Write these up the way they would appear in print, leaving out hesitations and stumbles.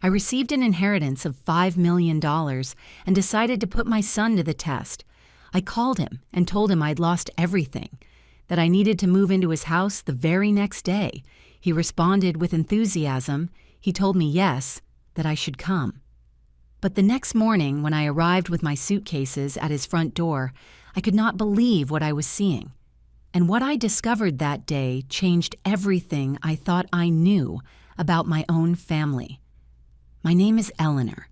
I received an inheritance of $5 million and decided to put my son to the test. I called him and told him I'd lost everything, that I needed to move into his house the very next day. He responded with enthusiasm. He told me yes, that I should come. But the next morning, when I arrived with my suitcases at his front door, I could not believe what I was seeing. And what I discovered that day changed everything I thought I knew about my own family. My name is Eleanor.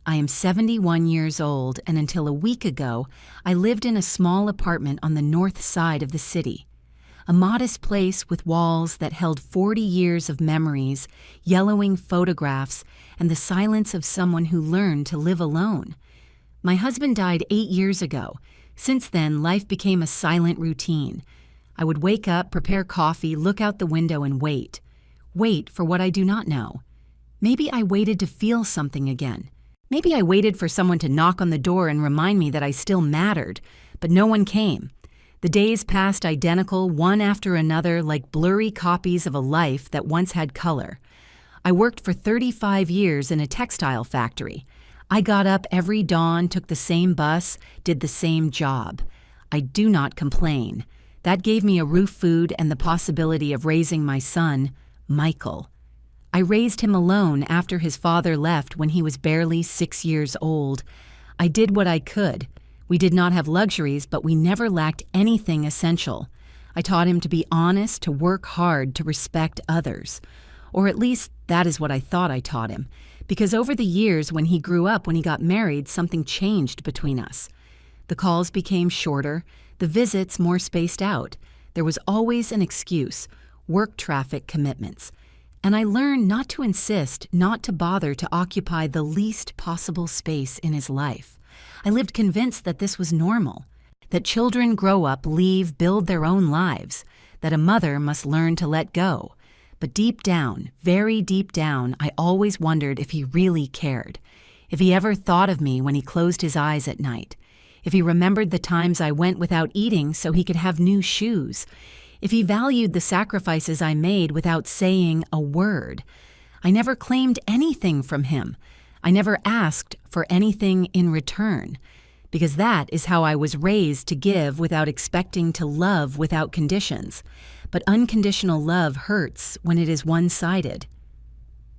I am 71 years old, and until a week ago, I lived in a small apartment on the north side of the city. A modest place with walls that held 40 years of memories, yellowing photographs, and the silence of someone who learned to live alone. My husband died 8 years ago. Since then, life became a silent routine. I would wake up, prepare coffee, look out the window, and wait. Wait for what I do not know. Maybe I waited to feel something again. Maybe I waited for someone to knock on the door and remind me that I still mattered, but no one came. The days passed identical, one after another, like blurry copies of a life that once had color. I worked for 35 years in a textile factory. I got up every dawn, took the same bus, did the same job. I do not complain. That gave me a roof, food, and the possibility of raising my son, Michael. I raised him alone after his father left when he was barely 6 years old. I did what I could. We did not have luxuries, but we never lacked anything essential. I taught him to be honest, to work hard, to respect others. Or at least that is what I thought I taught him. Because over the years, when he grew up, when he got married, something changed between us. The calls became shorter, the visits more spaced out. There was always an excuse, work traffic commitments. And I learned not to insist, not to bother to occupy the least possible space in his life. I lived convinced that this was normal, that children grow up, leave, build their own lives, that a mother must learn to let go. But deep down, very deep down, I always wondered if he really cared, if he ever thought of me when he closed his eyes at night, if he remembered the times I went without eating so he could have new shoes, if he valued the sacrifices I made without saying a word. I never claimed anything from him. I never asked for anything in return, because that is how I was raised, to give without expecting, to love without conditions. But unconditional love hurts when it is one-sided.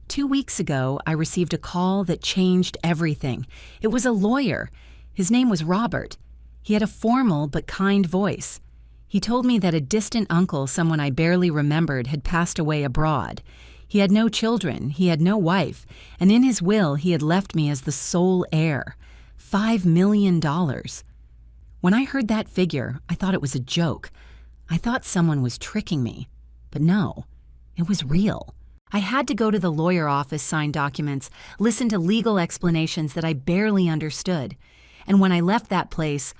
2 weeks ago, I received a call that changed everything. It was a lawyer. His name was Robert. He had a formal but kind voice. He told me that a distant uncle, someone I barely remembered, had passed away abroad. He had no children, he had no wife, and in his will he had left me as the sole heir. $5 million. When I heard that figure, I thought it was a joke. I thought someone was tricking me. But no, it was real. I had to go to the lawyer office, sign documents, listen to legal explanations that I barely understood. And when I left that place,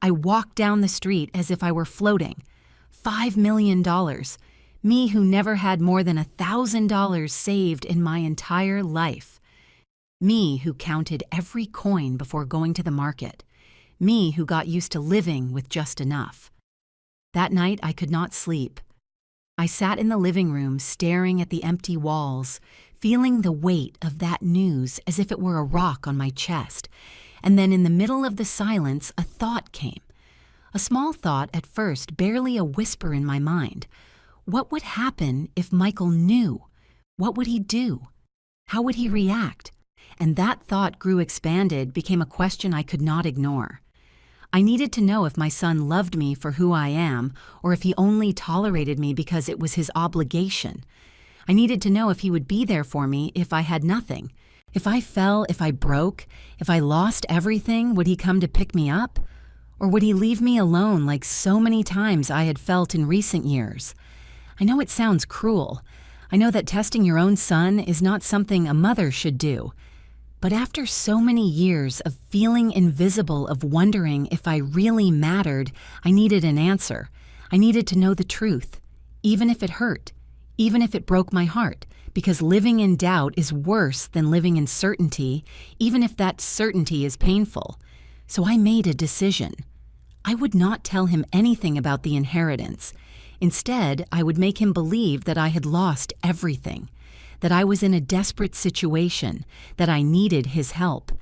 I walked down the street as if I were floating. $5 million. Me who never had more than $1,000 saved in my entire life. Me who counted every coin before going to the market. Me who got used to living with just enough. That night I could not sleep. I sat in the living room staring at the empty walls, feeling the weight of that news as if it were a rock on my chest. And then in the middle of the silence, a thought came. A small thought at first, barely a whisper in my mind. What would happen if Michael knew? What would he do? How would he react? And that thought grew expanded, became a question I could not ignore. I needed to know if my son loved me for who I am, or if he only tolerated me because it was his obligation. I needed to know if he would be there for me if I had nothing. If I fell, if I broke, if I lost everything, would he come to pick me up? Or would he leave me alone like so many times I had felt in recent years? I know it sounds cruel. I know that testing your own son is not something a mother should do. But after so many years of feeling invisible, of wondering if I really mattered, I needed an answer. I needed to know the truth, even if it hurt, even if it broke my heart, because living in doubt is worse than living in certainty, even if that certainty is painful. So I made a decision. I would not tell him anything about the inheritance. Instead, I would make him believe that I had lost everything, that I was in a desperate situation, that I needed his help.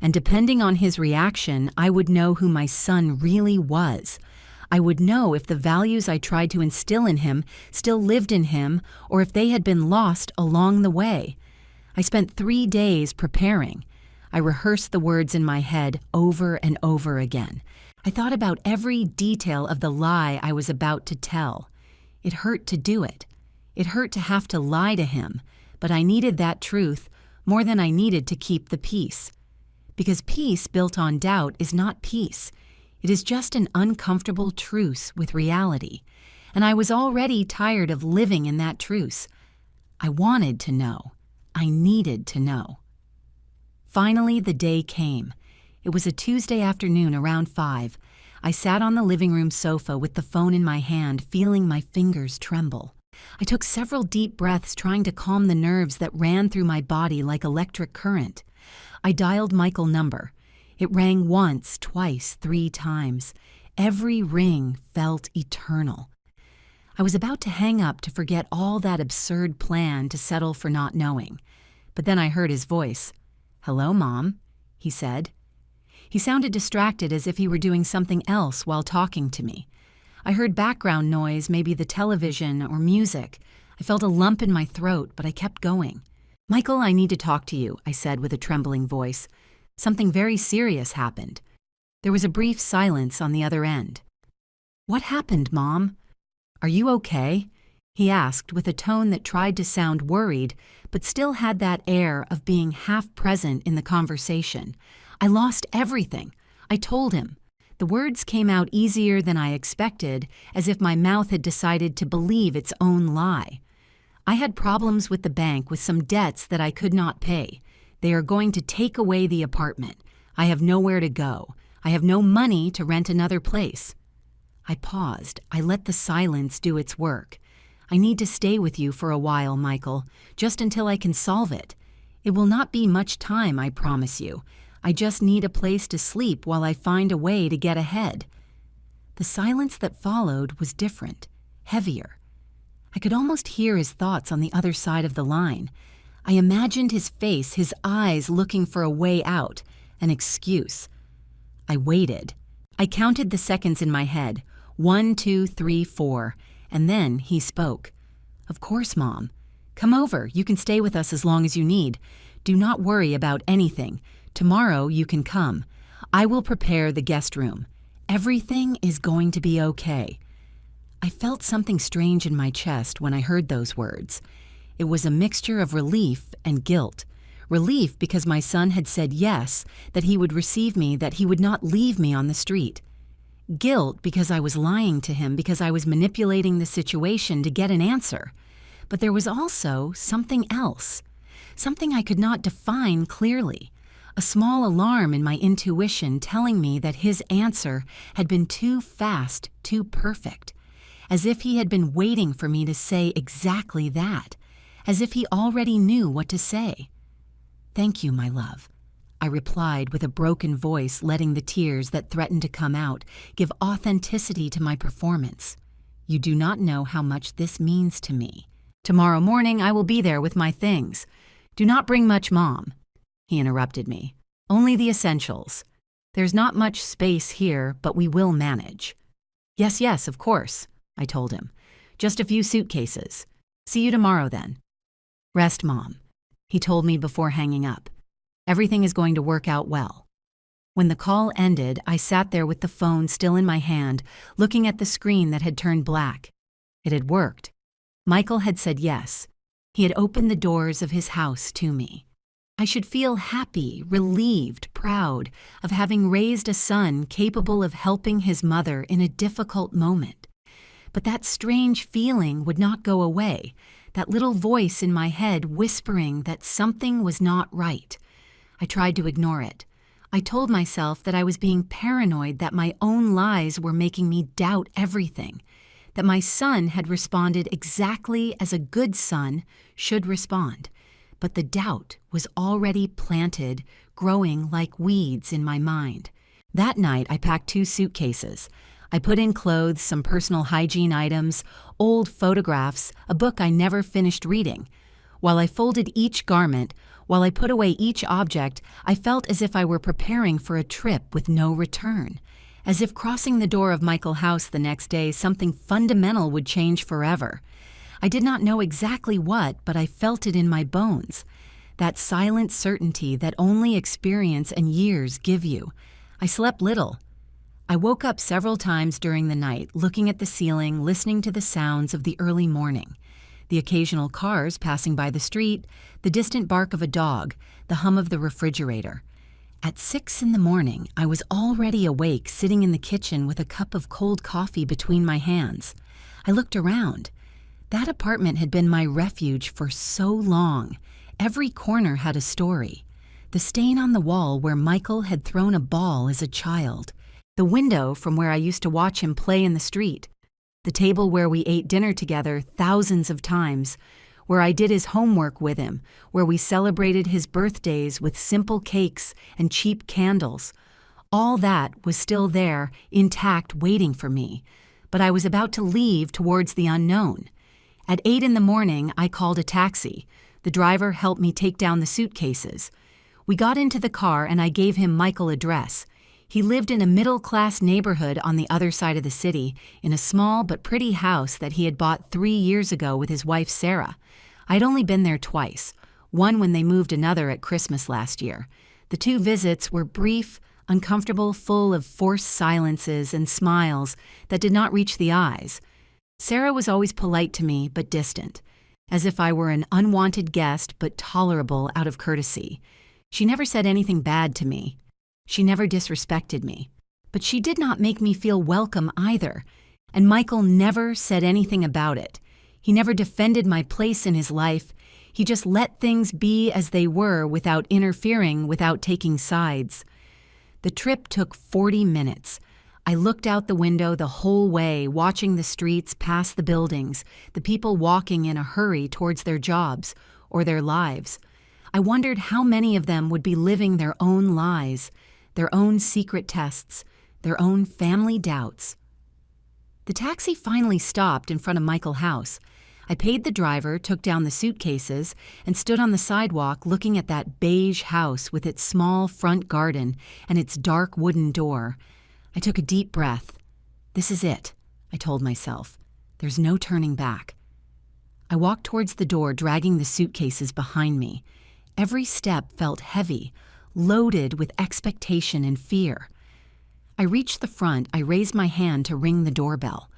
And depending on his reaction, I would know who my son really was. I would know if the values I tried to instill in him still lived in him or if they had been lost along the way. I spent 3 days preparing. I rehearsed the words in my head over and over again. I thought about every detail of the lie I was about to tell. It hurt to do it. It hurt to have to lie to him, but I needed that truth more than I needed to keep the peace. Because peace built on doubt is not peace. It is just an uncomfortable truce with reality. And I was already tired of living in that truce. I wanted to know. I needed to know. Finally, the day came. It was a Tuesday afternoon around 5. I sat on the living room sofa with the phone in my hand, feeling my fingers tremble. I took several deep breaths, trying to calm the nerves that ran through my body like electric current. I dialed Michael's number. It rang once, twice, 3 times. Every ring felt eternal. I was about to hang up to forget all that absurd plan to settle for not knowing. But then I heard his voice. "Hello, Mom," he said. He sounded distracted, as if he were doing something else while talking to me. I heard background noise, maybe the television or music. I felt a lump in my throat, but I kept going. "Michael, I need to talk to you," I said with a trembling voice. "Something very serious happened." There was a brief silence on the other end. "What happened, Mom? Are you okay?" he asked with a tone that tried to sound worried, but still had that air of being half present in the conversation. "I lost everything," I told him. The words came out easier than I expected, as if my mouth had decided to believe its own lie. "I had problems with the bank with some debts that I could not pay. They are going to take away the apartment. I have nowhere to go. I have no money to rent another place." I paused. I let the silence do its work. "I need to stay with you for a while, Michael, just until I can solve it. It will not be much time, I promise you. I just need a place to sleep while I find a way to get ahead." The silence that followed was different, heavier. I could almost hear his thoughts on the other side of the line. I imagined his face, his eyes looking for a way out, an excuse. I waited. I counted the seconds in my head, 1, 2, 3, 4, and then he spoke. "Of course, Mom. Come over. You can stay with us as long as you need. Do not worry about anything. Tomorrow you can come. I will prepare the guest room. Everything is going to be okay." I felt something strange in my chest when I heard those words. It was a mixture of relief and guilt. Relief because my son had said yes, that he would receive me, that he would not leave me on the street. Guilt because I was lying to him, because I was manipulating the situation to get an answer. But there was also something else, something I could not define clearly. A small alarm in my intuition telling me that his answer had been too fast, too perfect, as if he had been waiting for me to say exactly that, as if he already knew what to say. "Thank you, my love," I replied with a broken voice, letting the tears that threatened to come out give authenticity to my performance. "You do not know how much this means to me. Tomorrow morning I will be there with my things. Do not bring much, Mom." He interrupted me. "Only the essentials. There's not much space here, but we will manage." Yes, yes, of course," I told him. "Just a few suitcases. See you tomorrow then." "Rest, Mom," he told me before hanging up. "Everything is going to work out well." When the call ended, I sat there with the phone still in my hand, looking at the screen that had turned black. It had worked. Michael had said yes. He had opened the doors of his house to me. I should feel happy, relieved, proud of having raised a son capable of helping his mother in a difficult moment. But that strange feeling would not go away, that little voice in my head whispering that something was not right. I tried to ignore it. I told myself that I was being paranoid, that my own lies were making me doubt everything, that my son had responded exactly as a good son should respond. But the doubt was already planted, growing like weeds in my mind. That night, I packed 2 suitcases. I put in clothes, some personal hygiene items, old photographs, a book I never finished reading. While I folded each garment, while I put away each object, I felt as if I were preparing for a trip with no return. As if crossing the door of Michael's house the next day, something fundamental would change forever. I did not know exactly what, but I felt it in my bones. That silent certainty that only experience and years give you. I slept little. I woke up several times during the night, looking at the ceiling, listening to the sounds of the early morning. The occasional cars passing by the street, the distant bark of a dog, the hum of the refrigerator. At 6 a.m, I was already awake, sitting in the kitchen with a cup of cold coffee between my hands. I looked around. That apartment had been my refuge for so long. Every corner had a story. The stain on the wall where Michael had thrown a ball as a child. The window from where I used to watch him play in the street. The table where we ate dinner together thousands of times. Where I did his homework with him. Where we celebrated his birthdays with simple cakes and cheap candles. All that was still there, intact, waiting for me. But I was about to leave towards the unknown. At 8 a.m, I called a taxi. The driver helped me take down the suitcases. We got into the car and I gave him Michael's address. He lived in a middle-class neighborhood on the other side of the city, in a small but pretty house that he had bought 3 years ago with his wife Sarah. I'd only been there twice, one when they moved another at Christmas last year. The 2 visits were brief, uncomfortable, full of forced silences and smiles that did not reach the eyes. Sarah was always polite to me, but distant, as if I were an unwanted guest but tolerable out of courtesy. She never said anything bad to me. She never disrespected me. But she did not make me feel welcome either, and Michael never said anything about it. He never defended my place in his life. He just let things be as they were without interfering, without taking sides. The trip took 40 minutes. I looked out the window the whole way, watching the streets past the buildings, the people walking in a hurry towards their jobs or their lives. I wondered how many of them would be living their own lies, their own secret tests, their own family doubts. The taxi finally stopped in front of Michael's house. I paid the driver, took down the suitcases, and stood on the sidewalk looking at that beige house with its small front garden and its dark wooden door. I took a deep breath. This is it, I told myself. There's no turning back. I walked towards the door, dragging the suitcases behind me. Every step felt heavy, loaded with expectation and fear. I reached the front. I raised my hand to ring the doorbell.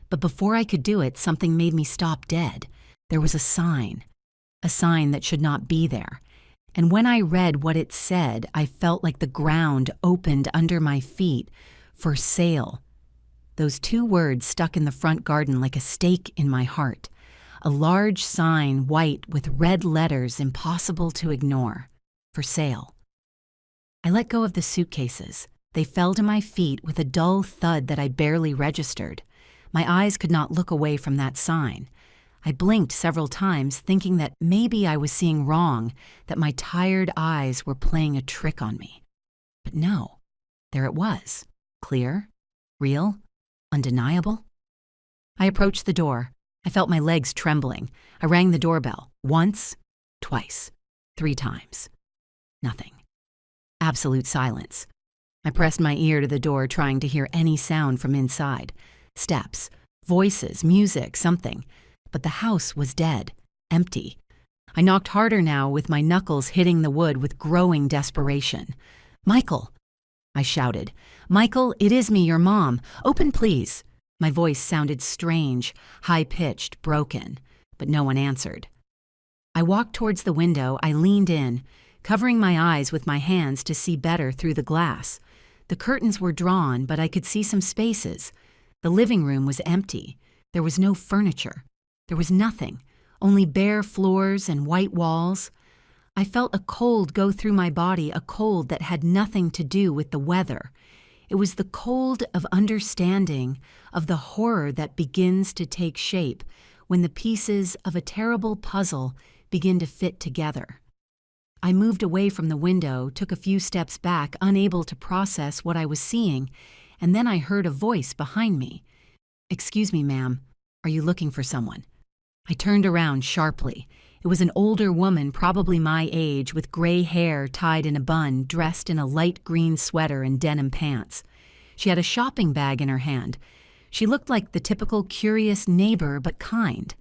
But before I could do it, something made me stop dead. There was a sign that should not be there. And when I read what it said, I felt like the ground opened under my feet. For sale. Those 2 words stuck in the front garden like a stake in my heart. A large sign, white with red letters impossible to ignore. For sale. I let go of the suitcases. They fell to my feet with a dull thud that I barely registered. My eyes could not look away from that sign. I blinked several times, thinking that maybe I was seeing wrong, that my tired eyes were playing a trick on me. But no, there it was. Clear, real, undeniable. I approached the door. I felt my legs trembling. I rang the doorbell. Once, twice, 3 times. Nothing. Absolute silence. I pressed my ear to the door, trying to hear any sound from inside. Steps, voices, music, something. But the house was dead, empty. I knocked harder now, with my knuckles hitting the wood with growing desperation. "Michael!" I shouted. "Michael, it is me, your mom. Open, please." My voice sounded strange, high-pitched, broken, but no one answered. I walked towards the window. I leaned in, covering my eyes with my hands to see better through the glass. The curtains were drawn, but I could see some spaces. The living room was empty. There was no furniture. There was nothing, only bare floors and white walls. I felt a cold go through my body, a cold that had nothing to do with the weather. It was the cold of understanding, of the horror that begins to take shape when the pieces of a terrible puzzle begin to fit together. I moved away from the window, took a few steps back, unable to process what I was seeing, and then I heard a voice behind me. "Excuse me, ma'am. Are you looking for someone?" I turned around sharply. It It was an older woman, probably my age, with gray hair tied in a bun, dressed in a light green sweater and denim pants. She had a shopping bag in her hand. She looked like the typical curious neighbor, but kind.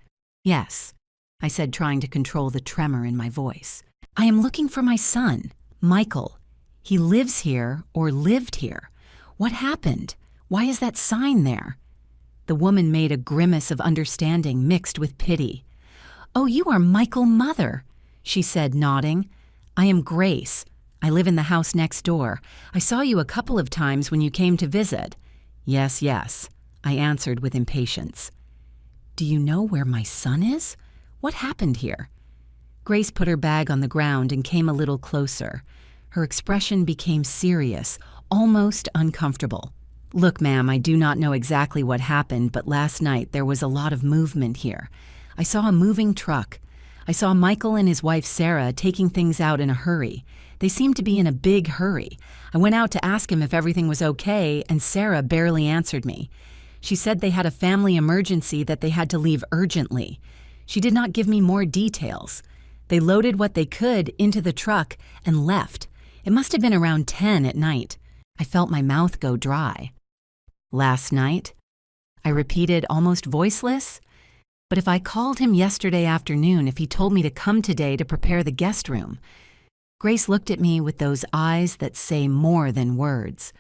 "Yes," I said, trying to control the tremor in my voice. "I am looking for my son, Michael. He lives here or lived here. What happened? Why is that sign there?" The woman made a grimace of understanding mixed with pity. "Oh, you are Michael, mother," she said, nodding. "I am Grace. I live in the house next door. I saw you a couple of times when you came to visit." "Yes, yes," I answered with impatience. "Do you know where my son is? What happened here?" Grace put her bag on the ground and came a little closer. Her expression became serious, almost uncomfortable. "Look, ma'am, I do not know exactly what happened, but last night there was a lot of movement here. I saw a moving truck. I saw Michael and his wife Sarah taking things out in a hurry. They seemed to be in a big hurry. I went out to ask him if everything was okay, and Sarah barely answered me. She said they had a family emergency that they had to leave urgently. She did not give me more details. They loaded what they could into the truck and left. It must have been around 10 at night. I felt my mouth go dry. "Last night?" I repeated, almost voiceless. But if I called him yesterday afternoon, if he told me to come today to prepare the guest room. Grace looked at me with those eyes that say more than words.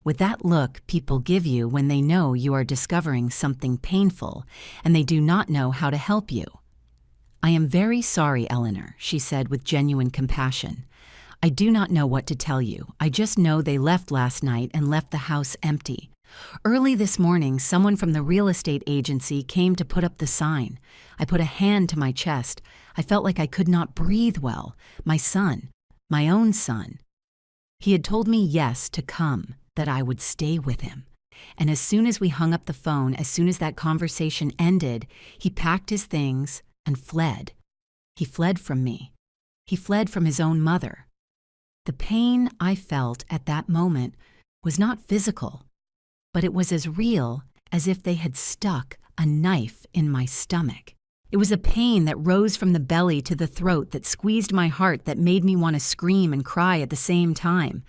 With that look people give you when they know you are discovering something painful and they do not know how to help you. "I am very sorry, Eleanor," she said with genuine compassion. "I do not know what to tell you. I just know they left last night and left the house empty. Early this morning, someone from the real estate agency came to put up the sign. I put a hand to my chest. I felt like I could not breathe well. My son, my own son. He had told me yes to come, that I would stay with him. And as soon as we hung up the phone, as soon as that conversation ended, he packed his things and fled. He fled from me. He fled from his own mother. The pain I felt at that moment was not physical, but it was as real as if they had stuck a knife in my stomach. It was a pain that rose from the belly to the throat, that squeezed my heart, that made me want to scream and cry at the same time.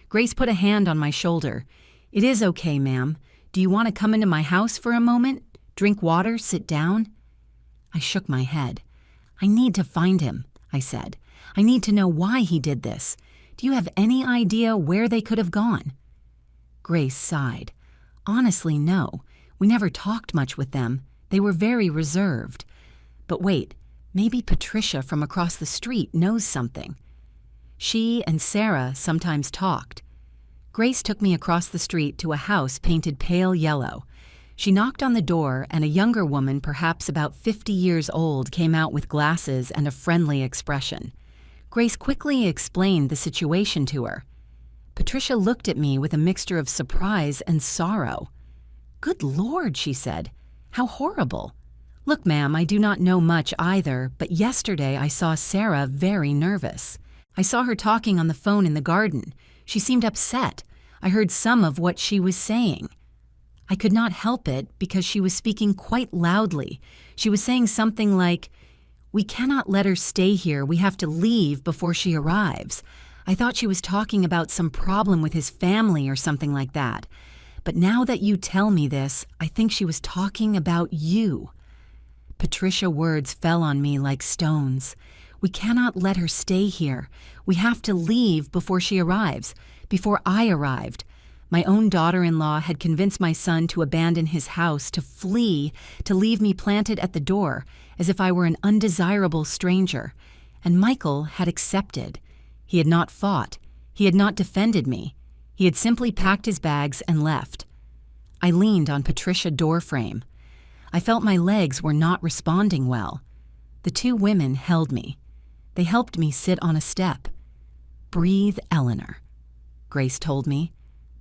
Grace put a hand on my shoulder. "It is okay, ma'am. Do you want to come into my house for a moment? Drink water, sit down?" I shook my head. "I need to find him," I said. "I need to know why he did this. Do you have any idea where they could have gone?" Grace sighed. "Honestly, no. We never talked much with them. They were very reserved. But wait, maybe Patricia from across the street knows something." She and Sarah sometimes talked. Grace took me across the street to a house painted pale yellow. She knocked on the door, and a younger woman, perhaps about 50 years old, came out with glasses and a friendly expression. Grace quickly explained the situation to her. Patricia looked at me with a mixture of surprise and sorrow. "Good Lord," she said. "How horrible. Look, ma'am, I do not know much either, but yesterday I saw Sarah very nervous. I saw her talking on the phone in the garden. She seemed upset. I heard some of what she was saying. I could not help it because she was speaking quite loudly. She was saying something like, 'We cannot let her stay here. We have to leave before she arrives.' I thought she was talking about some problem with his family or something like that. But now that you tell me this, I think she was talking about you." Patricia's words fell on me like stones. "We cannot let her stay here. We have to leave before she arrives, before I arrived. My own daughter-in-law had convinced my son to abandon his house, to flee, to leave me planted at the door, as if I were an undesirable stranger. And Michael had accepted. He had not fought. He had not defended me. He had simply packed his bags and left." I leaned on Patricia's doorframe. I felt my legs were not responding well. The two women held me. They helped me sit on a step. "Breathe, Eleanor," Grace told me.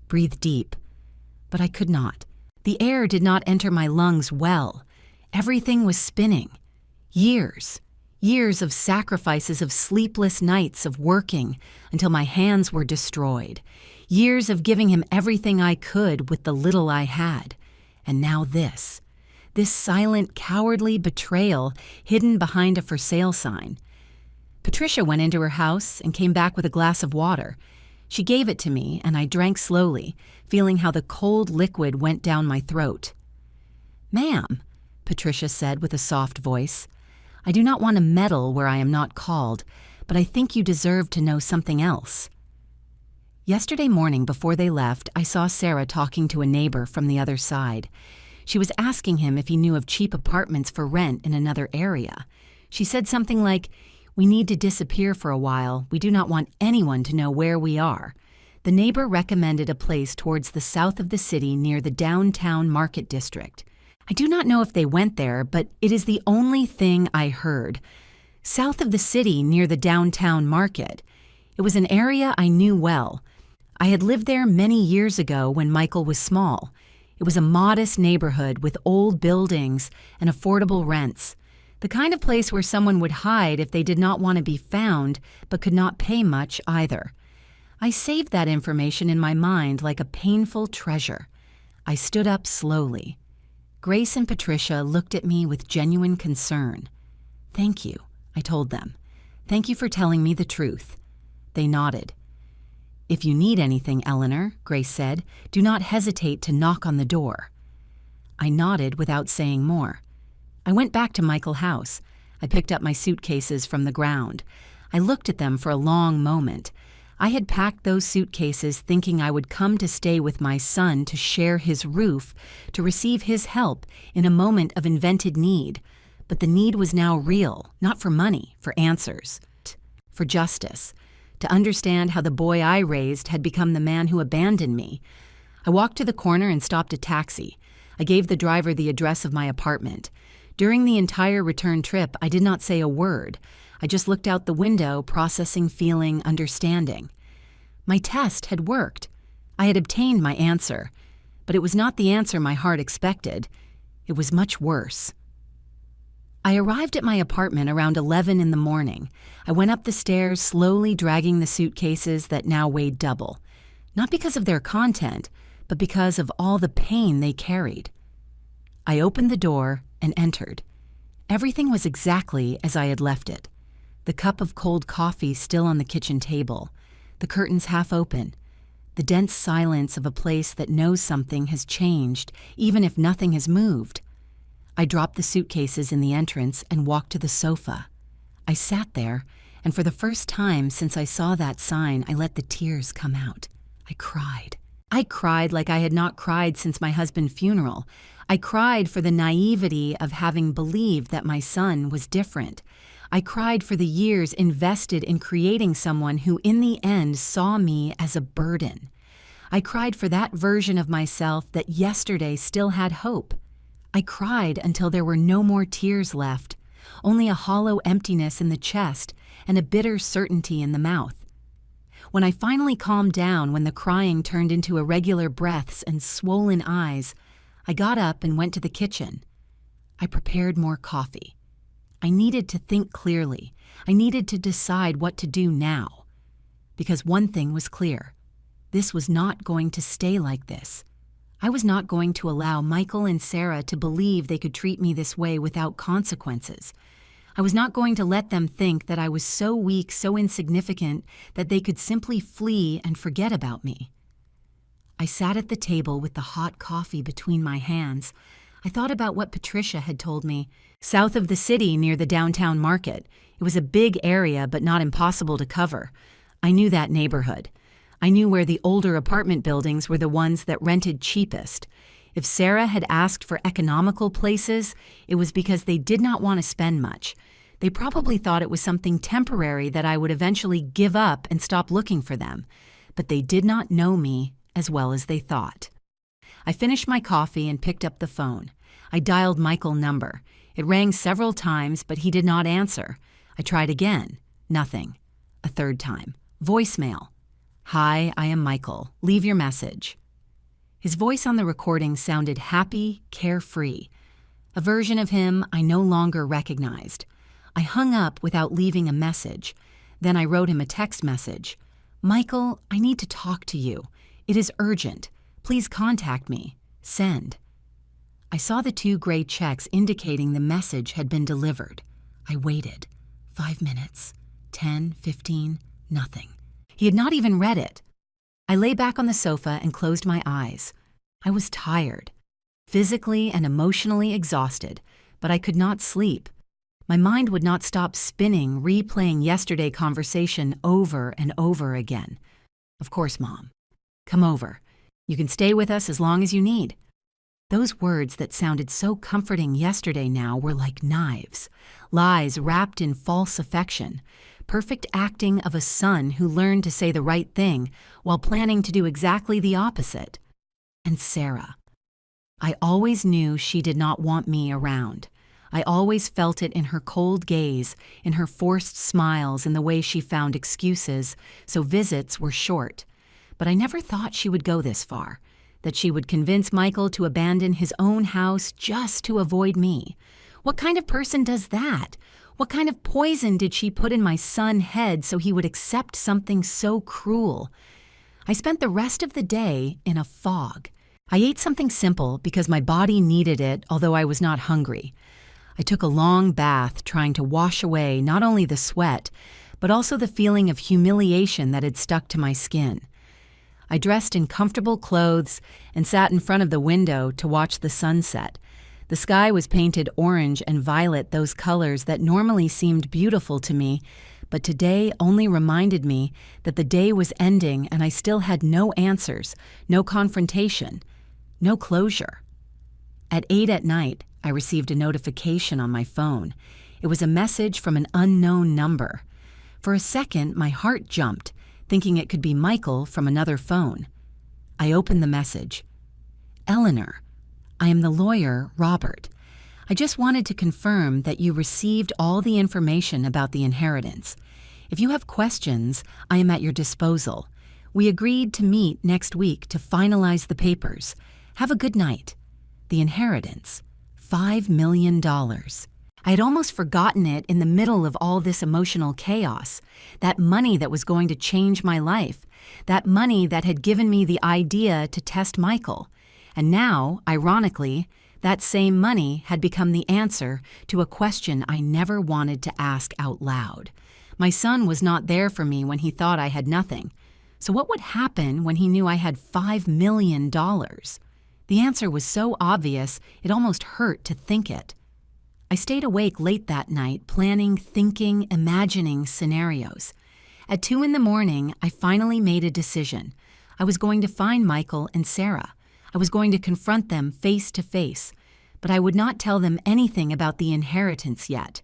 "Breathe deep." But I could not. The air did not enter my lungs well. Everything was spinning. Years of sacrifices, of sleepless nights, of working until my hands were destroyed. Years of giving him everything I could with the little I had. And now this this silent, cowardly betrayal hidden behind a for sale sign. Patricia went into her house and came back with a glass of water. She gave it to me, and I drank slowly, feeling how the cold liquid went down my throat. "Ma'am," Patricia said with a soft voice, "I do not want to meddle where I am not called, but I think you deserve to know something else." Yesterday morning before they left, I saw Sarah talking to a neighbor from the other side. She was asking him if he knew of cheap apartments for rent in another area. She said something like, "We need to disappear for a while. We do not want anyone to know where we are." The neighbor recommended a place towards the south of the city near the downtown market district. I do not know if they went there, but it is the only thing I heard. South of the city near the downtown market. It was an area I knew well. I had lived there many years ago when Michael was small. It was a modest neighborhood with old buildings and affordable rents. The kind of place where someone would hide if they did not want to be found, but could not pay much either. I saved that information in my mind like a painful treasure. I stood up slowly. Grace and Patricia looked at me with genuine concern. "Thank you," I told them. "Thank you for telling me the truth." They nodded. "If you need anything, Eleanor," Grace said, "do not hesitate to knock on the door." I nodded without saying more. I went back to Michael's house. I picked up my suitcases from the ground. I looked at them for a long moment. I had packed those suitcases thinking I would come to stay with my son to share his roof, to receive his help in a moment of invented need. But the need was now real, not for money, for answers, for justice, to understand how the boy I raised had become the man who abandoned me. I walked to the corner and stopped a taxi. I gave the driver the address of my apartment. During the entire return trip, I did not say a word. I just looked out the window, processing, feeling, understanding. My test had worked. I had obtained my answer, but it was not the answer my heart expected. It was much worse. I arrived at my apartment around 11 in the morning. I went up the stairs, slowly dragging the suitcases that now weighed double. Not because of their content, but because of all the pain they carried. I opened the door and entered. Everything was exactly as I had left it. The cup of cold coffee still on the kitchen table, the curtains half open, the dense silence of a place that knows something has changed, even if nothing has moved. I dropped the suitcases in the entrance and walked to the sofa. I sat there, and for the first time since I saw that sign, I let the tears come out. I cried. I cried like I had not cried since my husband's funeral. I cried for the naivety of having believed that my son was different. I cried for the years invested in creating someone who in the end saw me as a burden. I cried for that version of myself that yesterday still had hope. I cried until there were no more tears left, only a hollow emptiness in the chest and a bitter certainty in the mouth. When I finally calmed down, when the crying turned into irregular breaths and swollen eyes, I got up and went to the kitchen. I prepared more coffee. I needed to think clearly. I needed to decide what to do now. Because one thing was clear. This was not going to stay like this. I was not going to allow Michael and Sarah to believe they could treat me this way without consequences. I was not going to let them think that I was so weak, so insignificant, that they could simply flee and forget about me. I sat at the table with the hot coffee between my hands. I thought about what Patricia had told me. South of the city near the downtown market. It was a big area, but not impossible to cover. I knew that neighborhood. I knew where the older apartment buildings were the ones that rented cheapest. If Sarah had asked for economical places, it was because they did not want to spend much. They probably thought it was something temporary that I would eventually give up and stop looking for them. But they did not know me as well as they thought. I finished my coffee and picked up the phone. I dialed Michael's number. It rang several times, but he did not answer. I tried again. Nothing. A third time. Voicemail. "Hi, I am Michael. Leave your message." His voice on the recording sounded happy, carefree. A version of him I no longer recognized. I hung up without leaving a message. Then I wrote him a text message. "Michael, I need to talk to you. It is urgent. Please contact me. Send." I saw the 2 gray checks indicating the message had been delivered. I waited. 5 minutes, 10, 15, nothing. He had not even read it. I lay back on the sofa and closed my eyes. I was tired, physically and emotionally exhausted, but I could not sleep. My mind would not stop spinning, replaying yesterday's conversation over and over again. Of course, Mom. Come over. You can stay with us as long as you need. Those words that sounded so comforting yesterday now were like knives, lies wrapped in false affection, perfect acting of a son who learned to say the right thing while planning to do exactly the opposite. And Sarah. I always knew she did not want me around. I always felt it in her cold gaze, in her forced smiles, in the way she found excuses, so visits were short. But I never thought she would go this far, that she would convince Michael to abandon his own house just to avoid me. What kind of person does that? What kind of poison did she put in my son's head so he would accept something so cruel? I spent the rest of the day in a fog. I ate something simple because my body needed it, although I was not hungry. I took a long bath trying to wash away not only the sweat, but also the feeling of humiliation that had stuck to my skin. I dressed in comfortable clothes and sat in front of the window to watch the sunset. The sky was painted orange and violet, those colors that normally seemed beautiful to me, but today only reminded me that the day was ending and I still had no answers, no confrontation, no closure. At 8 at night, I received a notification on my phone. It was a message from an unknown number. For a second, my heart jumped, thinking it could be Michael from another phone. I opened the message. Eleanor, I am the lawyer, Robert. I just wanted to confirm that you received all the information about the inheritance. If you have questions, I am at your disposal. We agreed to meet next week to finalize the papers. Have a good night. The inheritance, $5 million. I had almost forgotten it in the middle of all this emotional chaos. That money that was going to change my life. That money that had given me the idea to test Michael. And now, ironically, that same money had become the answer to a question I never wanted to ask out loud. My son was not there for me when he thought I had nothing. So what would happen when he knew I had $5 million? The answer was so obvious, it almost hurt to think it. I stayed awake late that night, planning, thinking, imagining scenarios. At 2 a.m, I finally made a decision. I was going to find Michael and Sarah. I was going to confront them face to face, but I would not tell them anything about the inheritance yet.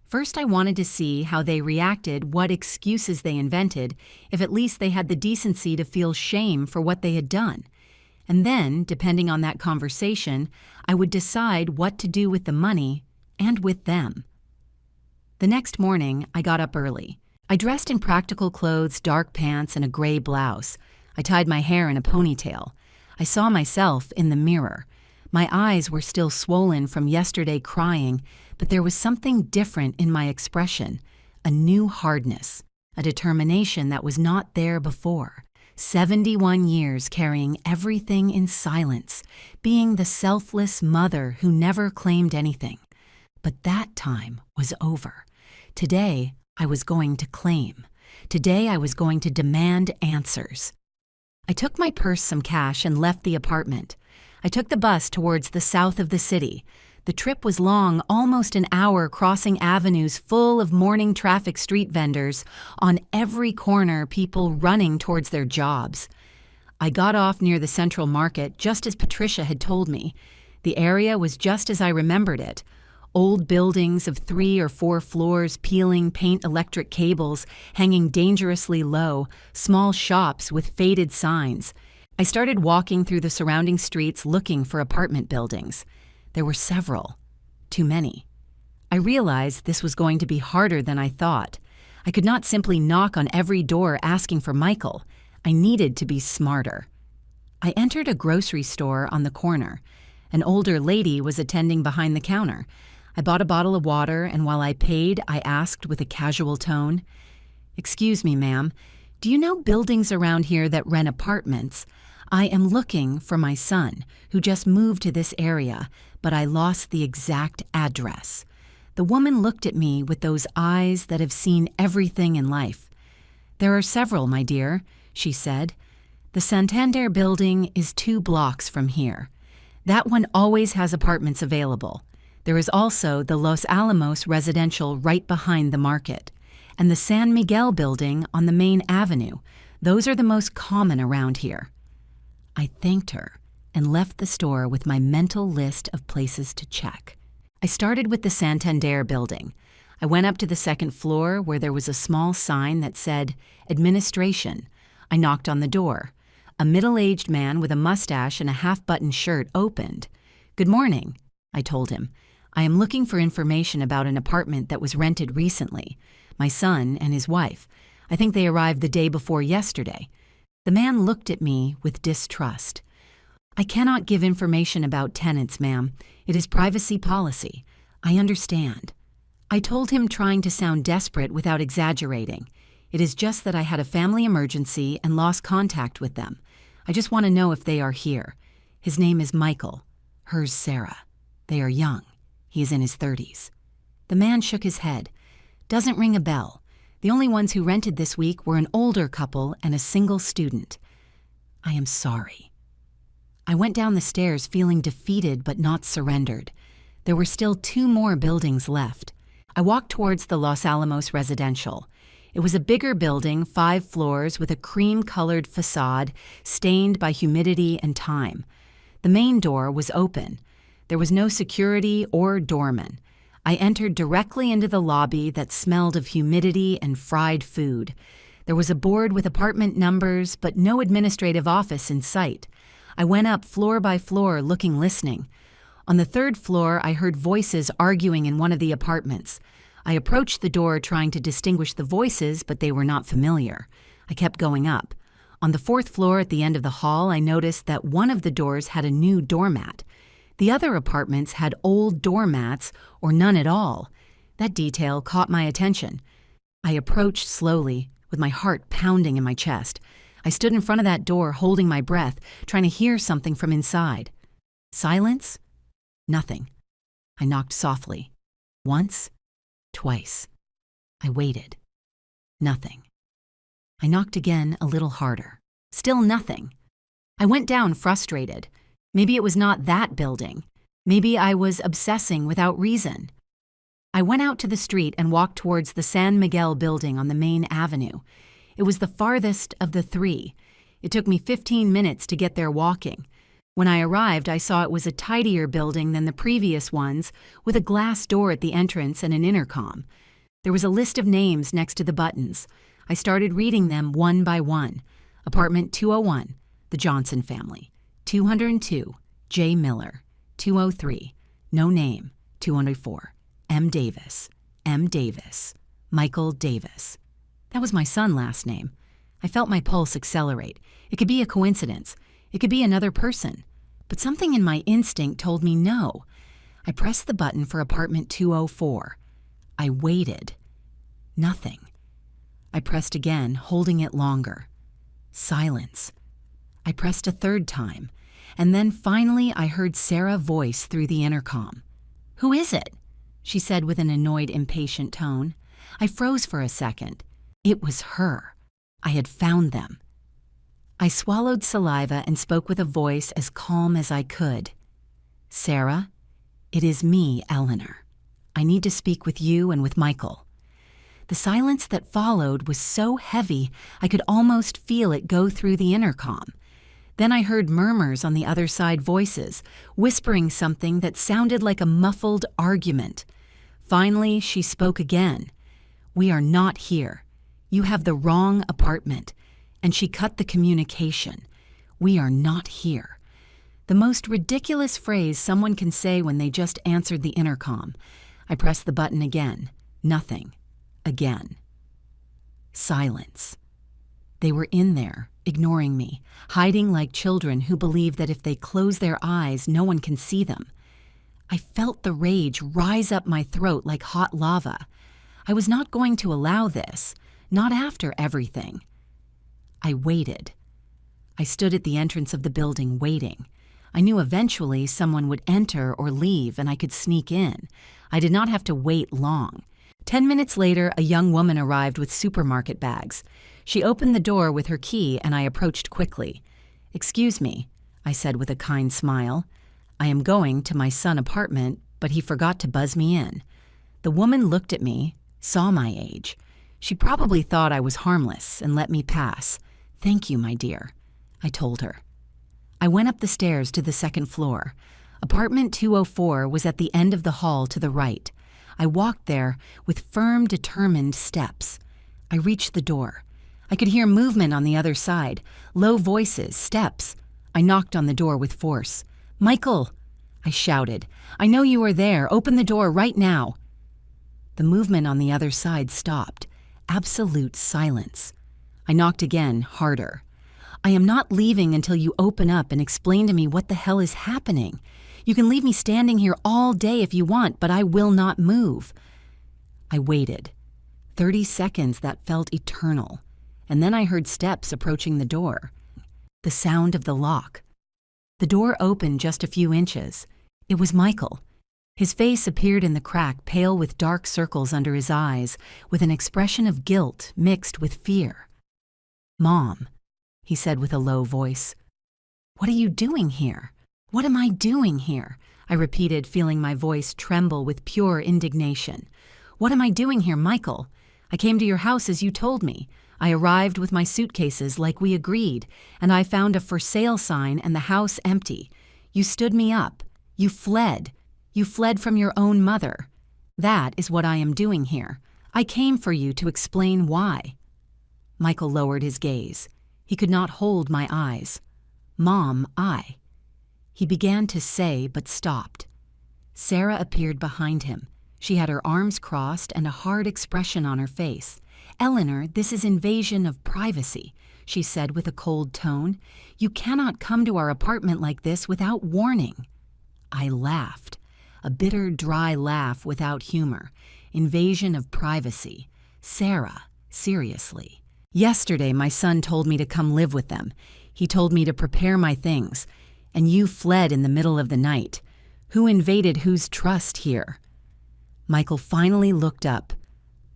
First, I wanted to see how they reacted, what excuses they invented, if at least they had the decency to feel shame for what they had done. And then, depending on that conversation, I would decide what to do with the money and with them. The next morning, I got up early. I dressed in practical clothes, dark pants, and a gray blouse. I tied my hair in a ponytail. I saw myself in the mirror. My eyes were still swollen from yesterday crying, but there was something different in my expression, a new hardness, a determination that was not there before. 71 years carrying everything in silence, being the selfless mother who never claimed anything. But that time was over. Today, I was going to claim. Today, I was going to demand answers. I took my purse, some cash, and left the apartment. I took the bus towards the south of the city. The trip was long, almost an hour, crossing avenues full of morning traffic, street vendors. On every corner, people running towards their jobs. I got off near the Central Market, just as Patricia had told me. The area was just as I remembered it. Old buildings of 3 or 4 floors, peeling paint electric cables, hanging dangerously low, small shops with faded signs. I started walking through the surrounding streets looking for apartment buildings. There were several. Too many. I realized this was going to be harder than I thought. I could not simply knock on every door asking for Michael. I needed to be smarter. I entered a grocery store on the corner. An older lady was attending behind the counter. I bought a bottle of water, and while I paid, I asked with a casual tone, "Excuse me, ma'am, do you know buildings around here that rent apartments? I am looking for my son, who just moved to this area, but I lost the exact address. The woman looked at me with those eyes that have seen everything in life. There are several, my dear, she said. The Santander building is 2 blocks from here. That one always has apartments available. There is also the Los Alamos residential right behind the market, and the San Miguel building on the main avenue. Those are the most common around here. I thanked her and left the store with my mental list of places to check. I started with the Santander building. I went up to the 2nd floor where there was a small sign that said, Administration. I knocked on the door. A middle-aged man with a mustache and a half-buttoned shirt opened. Good morning, I told him. I am looking for information about an apartment that was rented recently. My son and his wife. I think they arrived the day before yesterday. The man looked at me with distrust. I cannot give information about tenants, ma'am. It is privacy policy. I understand. I told him, trying to sound desperate without exaggerating. It is just that I had a family emergency and lost contact with them. I just want to know if they are here. His name is Michael. Hers Sarah. They are young. He is in his 30s. The man shook his head. Doesn't ring a bell. The only ones who rented this week were an older couple and a single student. I am sorry. I went down the stairs feeling defeated but not surrendered. There were still 2 more buildings left. I walked towards the Los Alamos residential. It was a bigger building, 5 floors, with a cream-colored facade stained by humidity and time. The main door was open. There was no security or doorman. I entered directly into the lobby that smelled of humidity and fried food. There was a board with apartment numbers, but no administrative office in sight. I went up floor by floor, listening. On the 3rd floor, I heard voices arguing in one of the apartments. I approached the door trying to distinguish the voices, but they were not familiar. I kept going up. On the 4th floor at the end of the hall, I noticed that one of the doors had a new doormat. The other apartments had old doormats or none at all. That detail caught my attention. I approached slowly, with my heart pounding in my chest. I stood in front of that door, holding my breath, trying to hear something from inside. Silence? Nothing. I knocked softly. Once, twice. I waited. Nothing. I knocked again a little harder. Still nothing. I went down frustrated. Maybe it was not that building. Maybe I was obsessing without reason. I went out to the street and walked towards the San Miguel building on the main avenue. It was the farthest of the 3. It took me 15 minutes to get there walking. When I arrived, I saw it was a tidier building than the previous ones, with a glass door at the entrance and an intercom. There was a list of names next to the buttons. I started reading them one by one. Apartment 201, the Johnson family. 202, J. Miller. 203, no name. 204, M. Davis. M. Davis. Michael Davis. That was my son's last name. I felt my pulse accelerate. It could be a coincidence. It could be another person. But something in my instinct told me no. I pressed the button for apartment 204. I waited. Nothing. I pressed again, holding it longer. Silence. I pressed a 3rd time, and then finally I heard Sarah's voice through the intercom. "Who is it?" she said with an annoyed, impatient tone. I froze for a second. It was her. I had found them. I swallowed saliva and spoke with a voice as calm as I could. "Sarah, it is me, Eleanor. I need to speak with you and with Michael." The silence that followed was so heavy I could almost feel it go through the intercom. Then I heard murmurs on the other side, voices, whispering something that sounded like a muffled argument. Finally, she spoke again. "We are not here. You have the wrong apartment." And she cut the communication. "We are not here." The most ridiculous phrase someone can say when they just answered the intercom. I pressed the button again. Nothing. Again. Silence. They were in there, ignoring me, hiding like children who believe that if they close their eyes, no one can see them. I felt the rage rise up my throat like hot lava. I was not going to allow this, not after everything. I waited. I stood at the entrance of the building waiting. I knew eventually someone would enter or leave and I could sneak in. I did not have to wait long. 10 minutes later, a young woman arrived with supermarket bags. She opened the door with her key and I approached quickly. "Excuse me," I said with a kind smile. "I am going to my son's apartment, but he forgot to buzz me in." The woman looked at me, saw my age. She probably thought I was harmless and let me pass. "Thank you, my dear," I told her. I went up the stairs to the second floor. Apartment 204 was at the end of the hall to the right. I walked there with firm, determined steps. I reached the door. I could hear movement on the other side, low voices, steps. I knocked on the door with force. "Michael!" I shouted. "I know you are there. Open the door right now." The movement on the other side stopped. Absolute silence. I knocked again, harder. "I am not leaving until you open up and explain to me what the hell is happening. You can leave me standing here all day if you want, but I will not move." I waited. 30 seconds that felt eternal. And then I heard steps approaching the door. The sound of the lock. The door opened just a few inches. It was Michael. His face appeared in the crack, pale with dark circles under his eyes, with an expression of guilt mixed with fear. "Mom," he said with a low voice. "What are you doing here?" "What am I doing here?" I repeated, feeling my voice tremble with pure indignation. "What am I doing here, Michael? I came to your house as you told me. I arrived with my suitcases like we agreed, and I found a for sale sign and the house empty. You stood me up. You fled. You fled from your own mother. That is what I am doing here. I came for you to explain why." Michael lowered his gaze. He could not hold my eyes. "Mom, He began to say, but stopped. Sarah appeared behind him. She had her arms crossed and a hard expression on her face. "Eleanor, this is invasion of privacy," she said with a cold tone. "You cannot come to our apartment like this without warning." I laughed. A bitter, dry laugh without humor. Invasion of privacy. Sarah, seriously. "Yesterday, my son told me to come live with them. He told me to prepare my things. And you fled in the middle of the night. Who invaded whose trust here?" Michael finally looked up.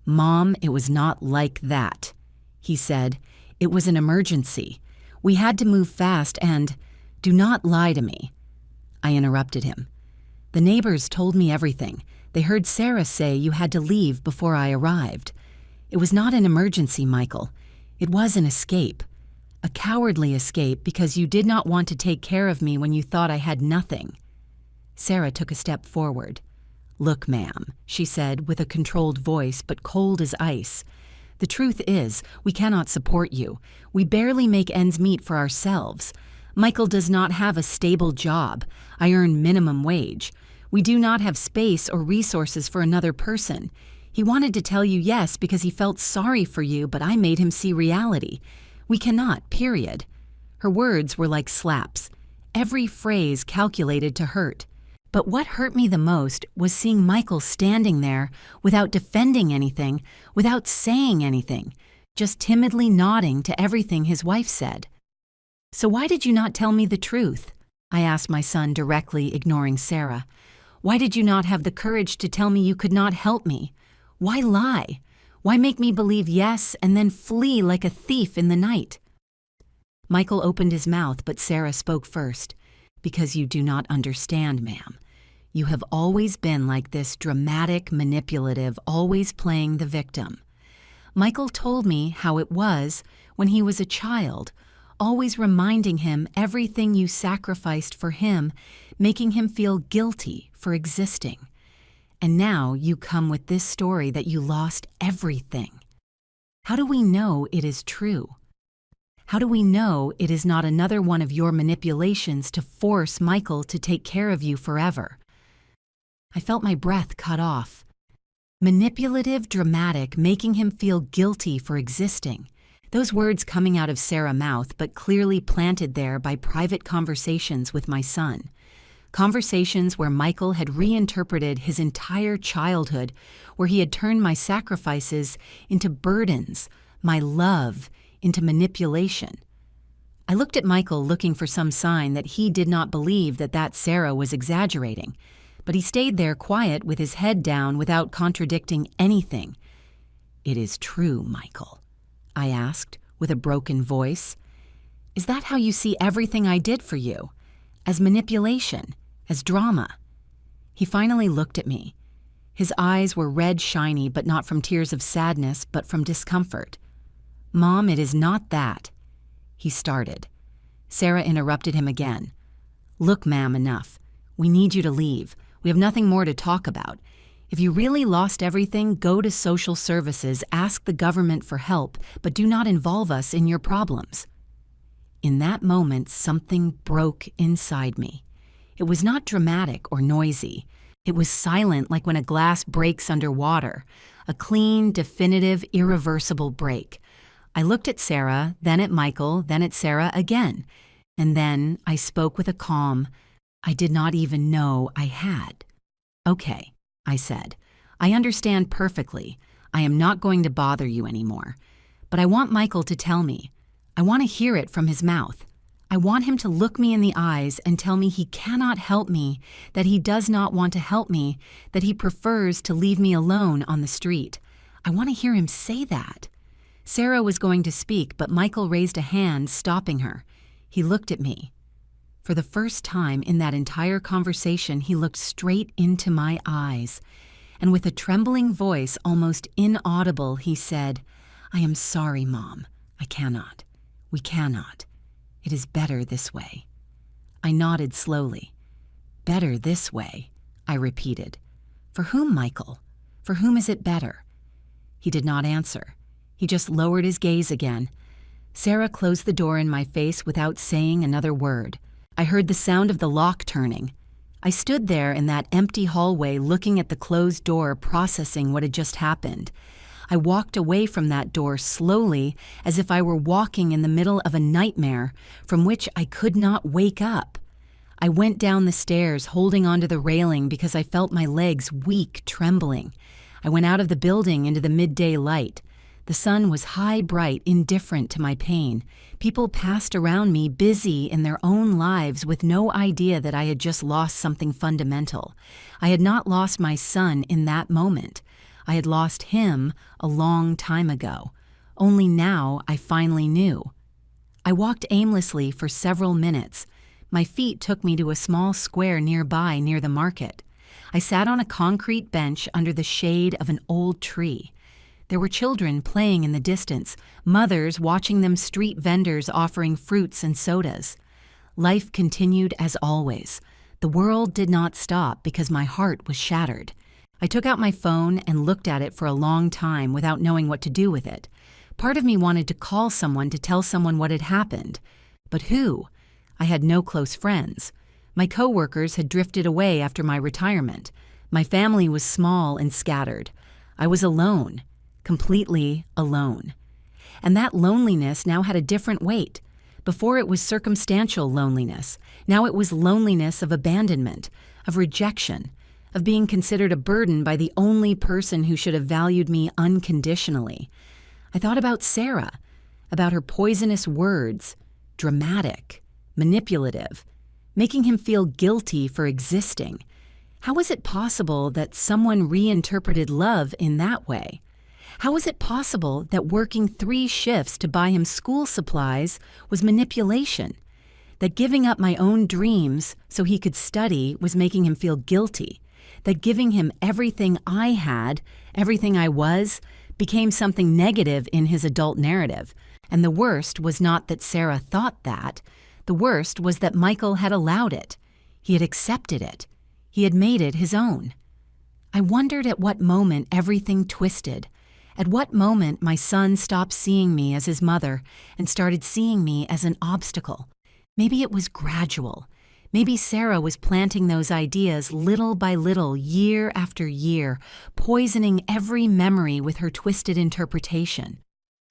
"Mom, it was not like that," he said. "It was an emergency. We had to move fast and—" "Do not lie to me," I interrupted him. "The neighbors told me everything. They heard Sarah say you had to leave before I arrived. It was not an emergency, Michael. It was an escape. A cowardly escape because you did not want to take care of me when you thought I had nothing." Sarah took a step forward. "Look, ma'am," she said with a controlled voice but cold as ice. "The truth is, we cannot support you. We barely make ends meet for ourselves. Michael does not have a stable job. I earn minimum wage. We do not have space or resources for another person. He wanted to tell you yes because he felt sorry for you, but I made him see reality. We cannot, period." Her words were like slaps, every phrase calculated to hurt. But what hurt me the most was seeing Michael standing there without defending anything, without saying anything, just timidly nodding to everything his wife said. "So why did you not tell me the truth?" I asked my son directly, ignoring Sarah. "Why did you not have the courage to tell me you could not help me? Why lie? Why make me believe yes and then flee like a thief in the night?" Michael opened his mouth, but Sarah spoke first. "Because you do not understand, ma'am. You have always been like this, dramatic, manipulative, always playing the victim. Michael told me how it was when he was a child, always reminding him everything you sacrificed for him, making him feel guilty for existing. And now you come with this story that you lost everything. How do we know it is true? How do we know it is not another one of your manipulations to force Michael to take care of you forever?" I felt my breath cut off. Manipulative, dramatic, making him feel guilty for existing. Those words coming out of Sarah's mouth, but clearly planted there by private conversations with my son. Conversations where Michael had reinterpreted his entire childhood, where he had turned my sacrifices into burdens, my love into manipulation. I looked at Michael looking for some sign that he did not believe that Sarah was exaggerating, but he stayed there quiet with his head down without contradicting anything. "It is true, Michael," I asked with a broken voice. "Is that how you see everything I did for you? As manipulation? As drama?" He finally looked at me. His eyes were red shiny, but not from tears of sadness, but from discomfort. "Mom, it is not that." He started. Sarah interrupted him again. "Look, ma'am, enough. We need you to leave. We have nothing more to talk about. If you really lost everything, go to social services, ask the government for help, but do not involve us in your problems." In that moment, something broke inside me. It was not dramatic or noisy. It was silent, like when a glass breaks under water. A clean, definitive, irreversible break. I looked at Sarah, then at Michael, then at Sarah again. And then I spoke with a calm I did not even know I had. "Okay," I said. "I understand perfectly. I am not going to bother you anymore. But I want Michael to tell me. I want to hear it from his mouth. I want him to look me in the eyes and tell me he cannot help me, that he does not want to help me, that he prefers to leave me alone on the street. I want to hear him say that." Sarah was going to speak, but Michael raised a hand, stopping her. He looked at me. For the first time in that entire conversation, he looked straight into my eyes. And with a trembling voice, almost inaudible, he said, "I am sorry, Mom. I cannot. We cannot. It is better this way." I nodded slowly. "Better this way," I repeated. "For whom, Michael? For whom is it better?" He did not answer. He just lowered his gaze again. Sarah closed the door in my face without saying another word. I heard the sound of the lock turning. I stood there in that empty hallway looking at the closed door, processing what had just happened. I walked away from that door slowly, as if I were walking in the middle of a nightmare from which I could not wake up. I went down the stairs, holding onto the railing because I felt my legs weak, trembling. I went out of the building into the midday light. The sun was high, bright, indifferent to my pain. People passed around me, busy in their own lives with no idea that I had just lost something fundamental. I had not lost my son in that moment. I had lost him a long time ago. Only now I finally knew. I walked aimlessly for several minutes. My feet took me to a small square nearby near the market. I sat on a concrete bench under the shade of an old tree. There were children playing in the distance, mothers watching them, street vendors offering fruits and sodas. Life continued as always. The world did not stop because my heart was shattered. I took out my phone and looked at it for a long time without knowing what to do with it. Part of me wanted to call someone to tell someone what had happened. But who? I had no close friends. My coworkers had drifted away after my retirement. My family was small and scattered. I was alone. Completely alone. And that loneliness now had a different weight. Before it was circumstantial loneliness. Now it was loneliness of abandonment, of rejection, of being considered a burden by the only person who should have valued me unconditionally. I thought about Sarah, about her poisonous words, dramatic, manipulative, making him feel guilty for existing. How was it possible that someone reinterpreted love in that way? How was it possible that working 3 shifts to buy him school supplies was manipulation? That giving up my own dreams so he could study was making him feel guilty? That giving him everything I had, everything I was, became something negative in his adult narrative? And the worst was not that Sarah thought that. The worst was that Michael had allowed it. He had accepted it. He had made it his own. I wondered at what moment everything twisted. At what moment my son stopped seeing me as his mother and started seeing me as an obstacle. Maybe it was gradual. Maybe Sarah was planting those ideas little by little, year after year, poisoning every memory with her twisted interpretation.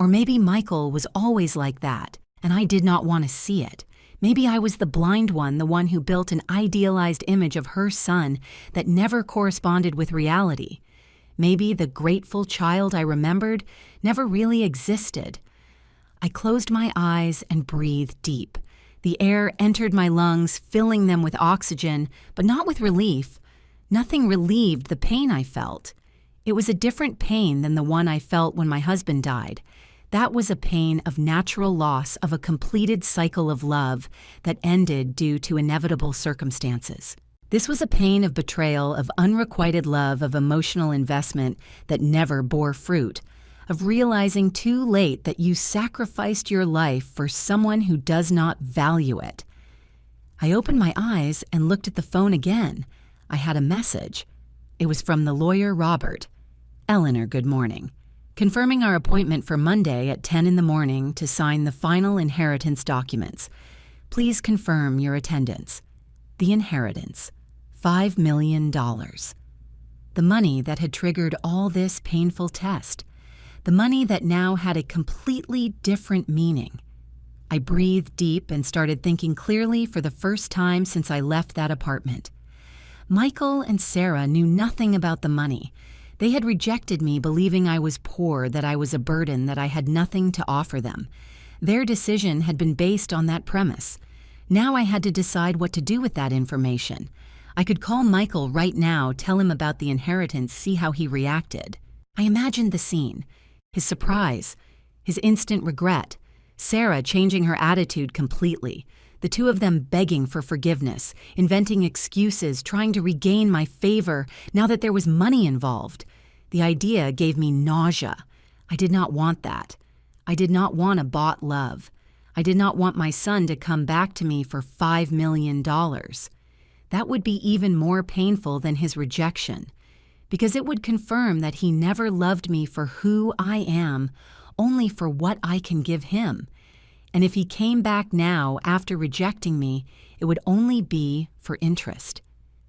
Or maybe Michael was always like that, and I did not want to see it. Maybe I was the blind one, the one who built an idealized image of her son that never corresponded with reality. Maybe the grateful child I remembered never really existed. I closed my eyes and breathed deep. The air entered my lungs, filling them with oxygen, but not with relief. Nothing relieved the pain I felt. It was a different pain than the one I felt when my husband died. That was a pain of natural loss of a completed cycle of love that ended due to inevitable circumstances. This was a pain of betrayal, of unrequited love, of emotional investment that never bore fruit, of realizing too late that you sacrificed your life for someone who does not value it. I opened my eyes and looked at the phone again. I had a message. It was from the lawyer Robert. "Eleanor, good morning. Confirming our appointment for Monday at 10 in the morning to sign the final inheritance documents. Please confirm your attendance. The inheritance, $5 million. The money that had triggered all this painful test. The money that now had a completely different meaning. I breathed deep and started thinking clearly for the first time since I left that apartment. Michael and Sarah knew nothing about the money. They had rejected me, believing I was poor, that I was a burden, that I had nothing to offer them. Their decision had been based on that premise. Now I had to decide what to do with that information. I could call Michael right now, tell him about the inheritance, see how he reacted. I imagined the scene. His surprise, his instant regret, Sarah changing her attitude completely, the two of them begging for forgiveness, inventing excuses, trying to regain my favor now that there was money involved. The idea gave me nausea. I did not want that. I did not want a bought love. I did not want my son to come back to me for $5 million. That would be even more painful than his rejection, because it would confirm that he never loved me for who I am, only for what I can give him. And if he came back now after rejecting me, it would only be for interest.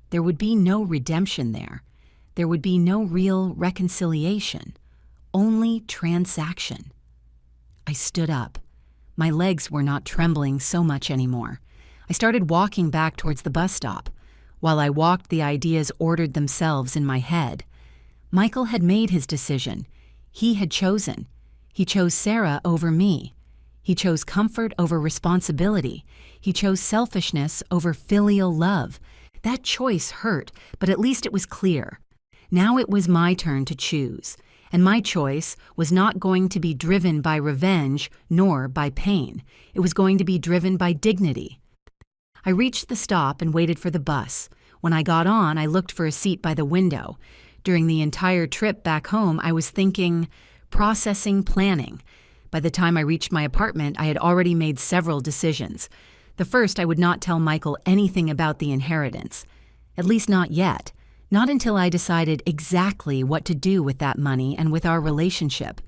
There would be no redemption there. There would be no real reconciliation, only transaction. I stood up. My legs were not trembling so much anymore. I started walking back towards the bus stop. While I walked, the ideas ordered themselves in my head. Michael had made his decision. He had chosen. He chose Sarah over me. He chose comfort over responsibility. He chose selfishness over filial love. That choice hurt, but at least it was clear. Now it was my turn to choose, and my choice was not going to be driven by revenge nor by pain. It was going to be driven by dignity. I reached the stop and waited for the bus. When I got on, I looked for a seat by the window. During the entire trip back home, I was thinking, processing, planning. By the time I reached my apartment, I had already made several decisions. The first, I would not tell Michael anything about the inheritance. At least not yet. Not until I decided exactly what to do with that money and with our relationship.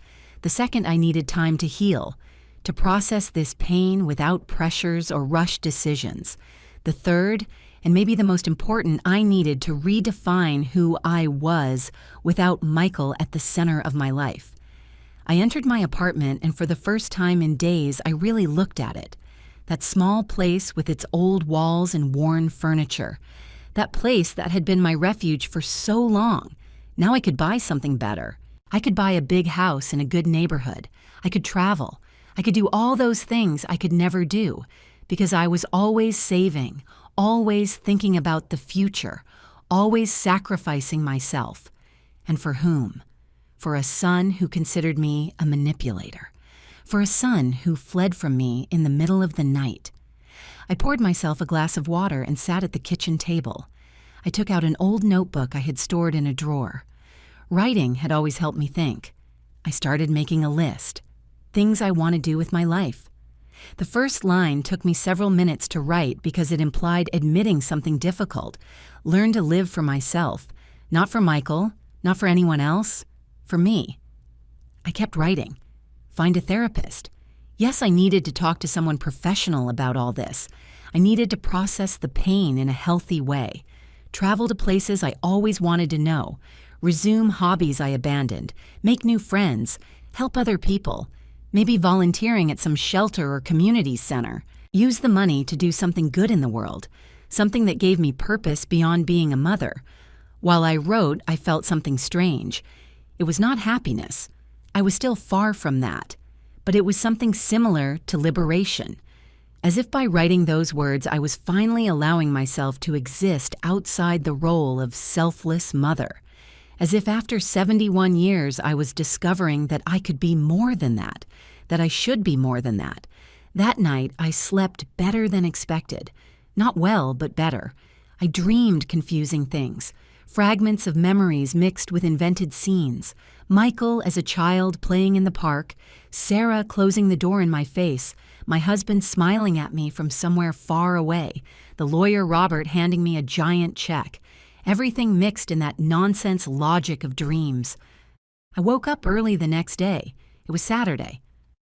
The second, I needed time to heal, to process this pain without pressures or rushed decisions. The third, and maybe the most important, I needed to redefine who I was without Michael at the center of my life. I entered my apartment, and for the first time in days, I really looked at it. That small place with its old walls and worn furniture. That place that had been my refuge for so long. Now I could buy something better. I could buy a big house in a good neighborhood. I could travel. I could do all those things I could never do because I was always saving, always thinking about the future, always sacrificing myself. And for whom? For a son who considered me a manipulator. For a son who fled from me in the middle of the night. I poured myself a glass of water and sat at the kitchen table. I took out an old notebook I had stored in a drawer. Writing had always helped me think. I started making a list. Things I want to do with my life. The first line took me several minutes to write because it implied admitting something difficult. Learn to live for myself. Not for Michael, not for anyone else, for me. I kept writing. Find a therapist. Yes, I needed to talk to someone professional about all this. I needed to process the pain in a healthy way. Travel to places I always wanted to know. Resume hobbies I abandoned. Make new friends. Help other people. Maybe volunteering at some shelter or community center. Use the money to do something good in the world. Something that gave me purpose beyond being a mother. While I wrote, I felt something strange. It was not happiness. I was still far from that. but it was something similar to liberation. As if by writing those words, I was finally allowing myself to exist outside the role of selfless mother. As if after 71 years I was discovering that I could be more than that I should be more than that. That night I slept better than expected. Not well, but better. I dreamed confusing things, fragments of memories mixed with invented scenes. Michael as a child playing in the park, Sarah closing the door in my face, my husband smiling at me from somewhere far away, the lawyer Robert handing me a giant check. Everything mixed in that nonsense logic of dreams. I woke up early the next day. It was Saturday.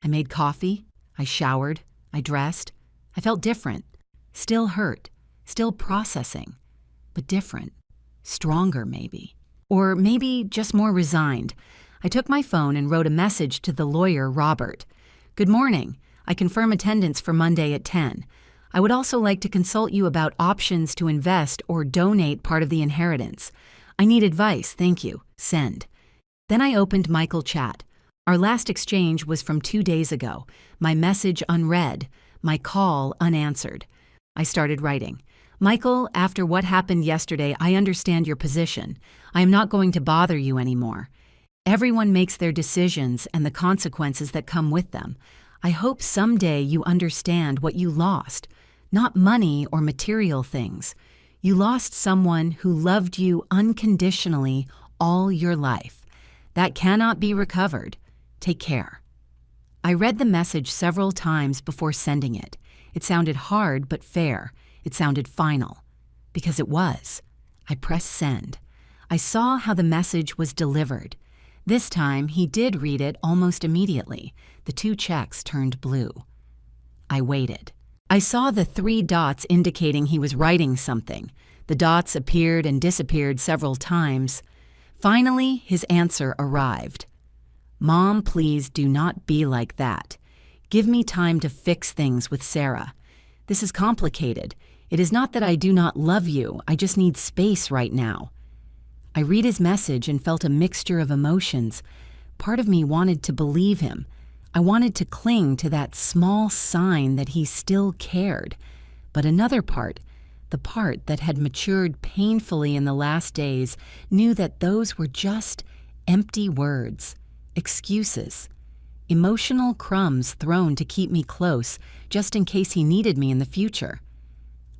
I made coffee. I showered. I dressed. I felt different. Still hurt. Still processing. But different. Stronger, maybe. Or maybe just more resigned. I took my phone and wrote a message to the lawyer, Robert. "Good morning. I confirm attendance for Monday at 10. I would also like to consult you about options to invest or donate part of the inheritance. I need advice, thank you. Send." Then I opened Michael Chat. Our last exchange was from 2 days ago. My message unread. My call unanswered. I started writing. "Michael, after what happened yesterday, I understand your position. I am not going to bother you anymore. Everyone makes their decisions and the consequences that come with them. I hope someday you understand what you lost. Not money or material things. You lost someone who loved you unconditionally all your life. That cannot be recovered. Take care." I read the message several times before sending it. It sounded hard but fair. It sounded final. Because it was. I pressed send. I saw how the message was delivered. This time, he did read it almost immediately. The 2 checks turned blue. I waited. I saw the 3 dots indicating he was writing something. The dots appeared and disappeared several times. Finally, his answer arrived. "Mom, please do not be like that. Give me time to fix things with Sarah. This is complicated. It is not that I do not love you. I just need space right now." I read his message and felt a mixture of emotions. Part of me wanted to believe him. I wanted to cling to that small sign that he still cared. But another part, the part that had matured painfully in the last days, knew that those were just empty words, excuses, emotional crumbs thrown to keep me close, just in case he needed me in the future.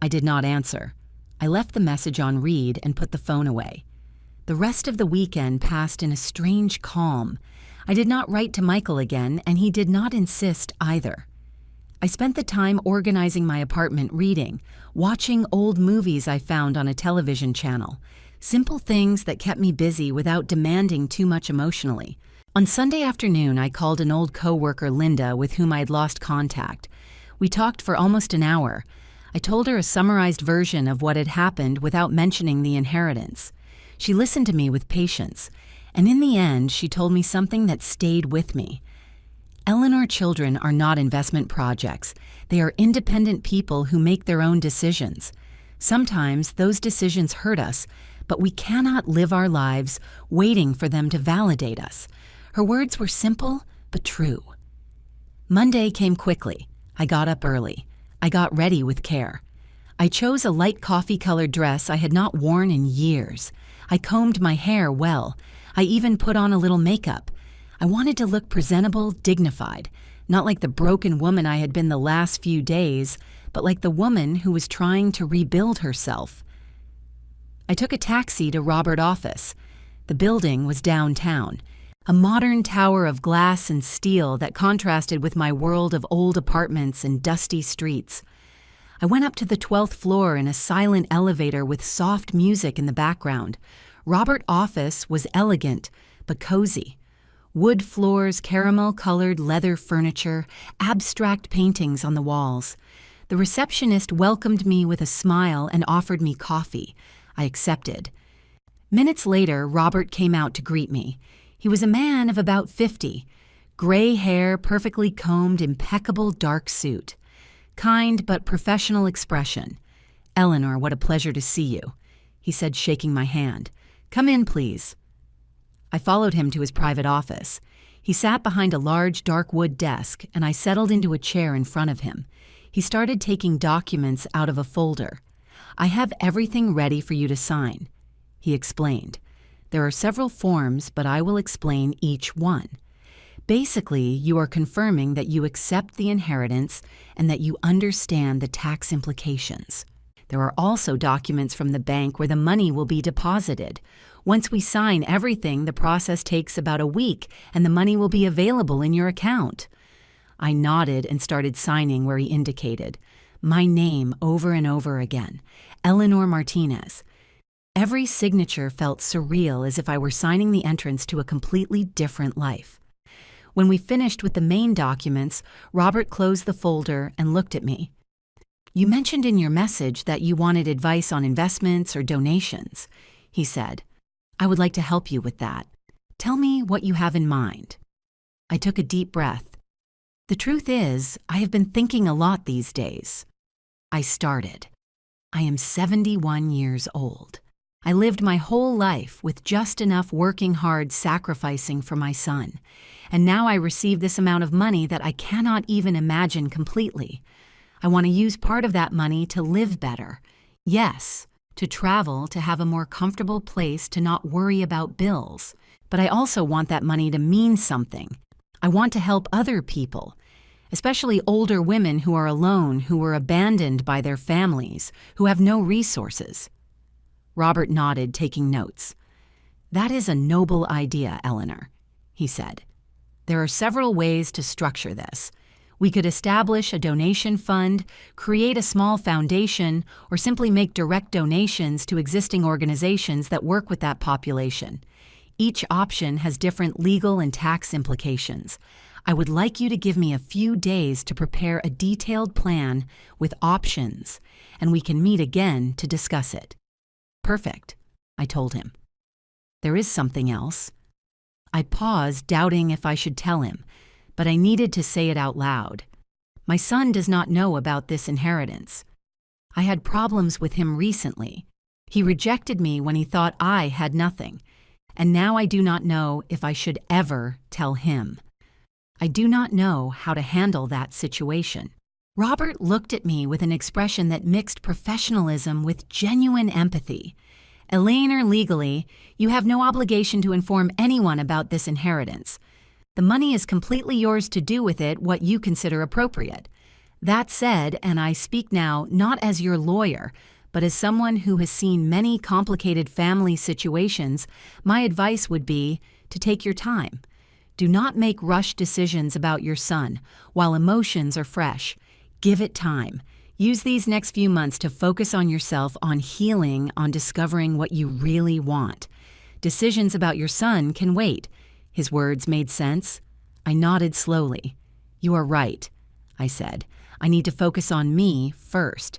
I did not answer. I left the message on read and put the phone away. The rest of the weekend passed in a strange calm. I did not write to Michael again, and he did not insist either. I spent the time organizing my apartment, reading, watching old movies I found on a television channel. Simple things that kept me busy without demanding too much emotionally. On Sunday afternoon, I called an old coworker, Linda, with whom I had lost contact. We talked for almost an hour. I told her a summarized version of what had happened without mentioning the inheritance. She listened to me with patience, and in the end, she told me something that stayed with me. Eleanor children are not investment projects. They are independent people who make their own decisions. Sometimes those decisions hurt us, but we cannot live our lives waiting for them to validate us. Her words were simple, but true. Monday came quickly. I got up early. I got ready with care. I chose a light coffee-colored dress I had not worn in years. I combed my hair well. I even put on a little makeup. I wanted to look presentable, dignified, not like the broken woman I had been the last few days, but like the woman who was trying to rebuild herself. I took a taxi to Robert's office. The building was downtown, a modern tower of glass and steel that contrasted with my world of old apartments and dusty streets. I went up to the 12th floor in a silent elevator with soft music in the background. Robert's office was elegant, but cozy. Wood floors, caramel-colored leather furniture, abstract paintings on the walls. The receptionist welcomed me with a smile and offered me coffee. I accepted. Minutes later, Robert came out to greet me. He was a man of about 50. Gray hair, perfectly combed, impeccable dark suit. Kind but professional expression. "Eleanor, what a pleasure to see you," he said, shaking my hand. "Come in, please." I followed him to his private office. He sat behind a large dark wood desk, and I settled into a chair in front of him. He started taking documents out of a folder. "I have everything ready for you to sign," he explained. "There are several forms, but I will explain each one. Basically, you are confirming that you accept the inheritance and that you understand the tax implications. There are also documents from the bank where the money will be deposited. Once we sign everything, the process takes about a week and the money will be available in your account." I nodded and started signing where he indicated. My name over and over again, Eleanor Martinez. Every signature felt surreal, as if I were signing the entrance to a completely different life. When we finished with the main documents, Robert closed the folder and looked at me. "You mentioned in your message that you wanted advice on investments or donations," he said. "I would like to help you with that. Tell me what you have in mind." I took a deep breath. "The truth is, I have been thinking a lot these days." I started. "I am 71 years old. I lived my whole life with just enough working hard sacrificing for my son, and now I receive this amount of money that I cannot even imagine completely. I want to use part of that money to live better. Yes, to travel, to have a more comfortable place, to not worry about bills. But I also want that money to mean something. I want to help other people, especially older women who are alone, who were abandoned by their families, who have no resources." Robert nodded, taking notes. "That is a noble idea, Eleanor," he said. "There are several ways to structure this. We could establish a donation fund, create a small foundation, or simply make direct donations to existing organizations that work with that population. Each option has different legal and tax implications. I would like you to give me a few days to prepare a detailed plan with options, and we can meet again to discuss it." "Perfect," I told him. "There is something else." I paused, doubting if I should tell him, but I needed to say it out loud. "My son does not know about this inheritance. I had problems with him recently. He rejected me when he thought I had nothing, and now I do not know if I should ever tell him. I do not know how to handle that situation." Robert looked at me with an expression that mixed professionalism with genuine empathy. "Eleanor, legally, you have no obligation to inform anyone about this inheritance. The money is completely yours to do with it what you consider appropriate. That said, and I speak now not as your lawyer, but as someone who has seen many complicated family situations, my advice would be to take your time. Do not make rushed decisions about your son while emotions are fresh. Give it time. Use these next few months to focus on yourself, on healing, on discovering what you really want. Decisions about your son can wait." His words made sense. I nodded slowly. "You are right," I said. "I need to focus on me first."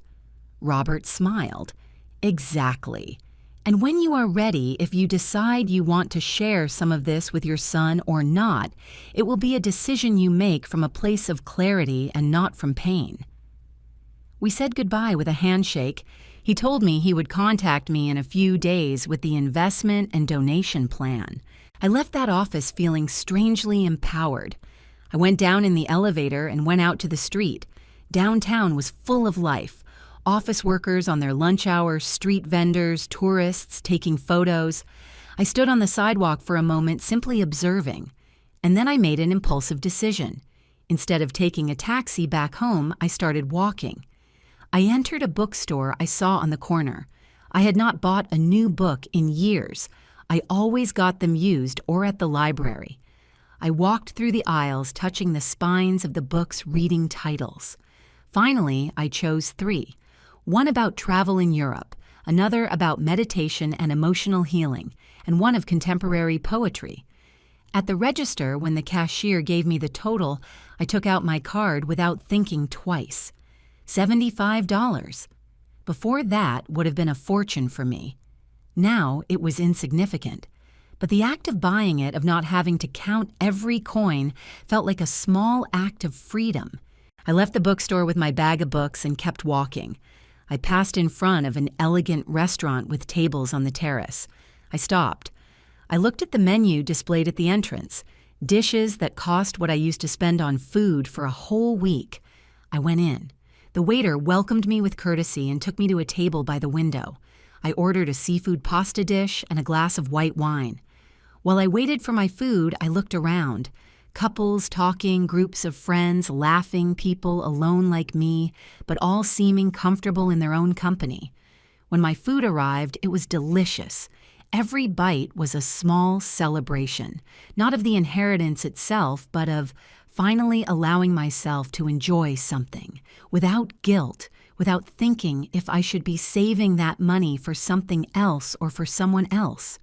Robert smiled. "Exactly. And when you are ready, if you decide you want to share some of this with your son or not, it will be a decision you make from a place of clarity and not from pain." We said goodbye with a handshake. He told me he would contact me in a few days with the investment and donation plan. I left that office feeling strangely empowered. I went down in the elevator and went out to the street. Downtown was full of life. Office workers on their lunch hour, street vendors, tourists taking photos. I stood on the sidewalk for a moment, simply observing. And then I made an impulsive decision. Instead of taking a taxi back home, I started walking. I entered a bookstore I saw on the corner. I had not bought a new book in years. I always got them used or at the library. I walked through the aisles, touching the spines of the books, reading titles. Finally, I chose 3. One about travel in Europe, another about meditation and emotional healing, and one of contemporary poetry. At the register, when the cashier gave me the total, I took out my card without thinking twice. $75. Before that would have been a fortune for me. Now it was insignificant. But the act of buying it, of not having to count every coin, felt like a small act of freedom. I left the bookstore with my bag of books and kept walking. I passed in front of an elegant restaurant with tables on the terrace. I stopped. I looked at the menu displayed at the entrance. Dishes that cost what I used to spend on food for a whole week. I went in. The waiter welcomed me with courtesy and took me to a table by the window. I ordered a seafood pasta dish and a glass of white wine. While I waited for my food, I looked around. Couples talking, groups of friends, laughing, people alone like me, but all seeming comfortable in their own company. When my food arrived, it was delicious. Every bite was a small celebration, not of the inheritance itself, but of finally allowing myself to enjoy something, without guilt, without thinking if I should be saving that money for something else or for someone else.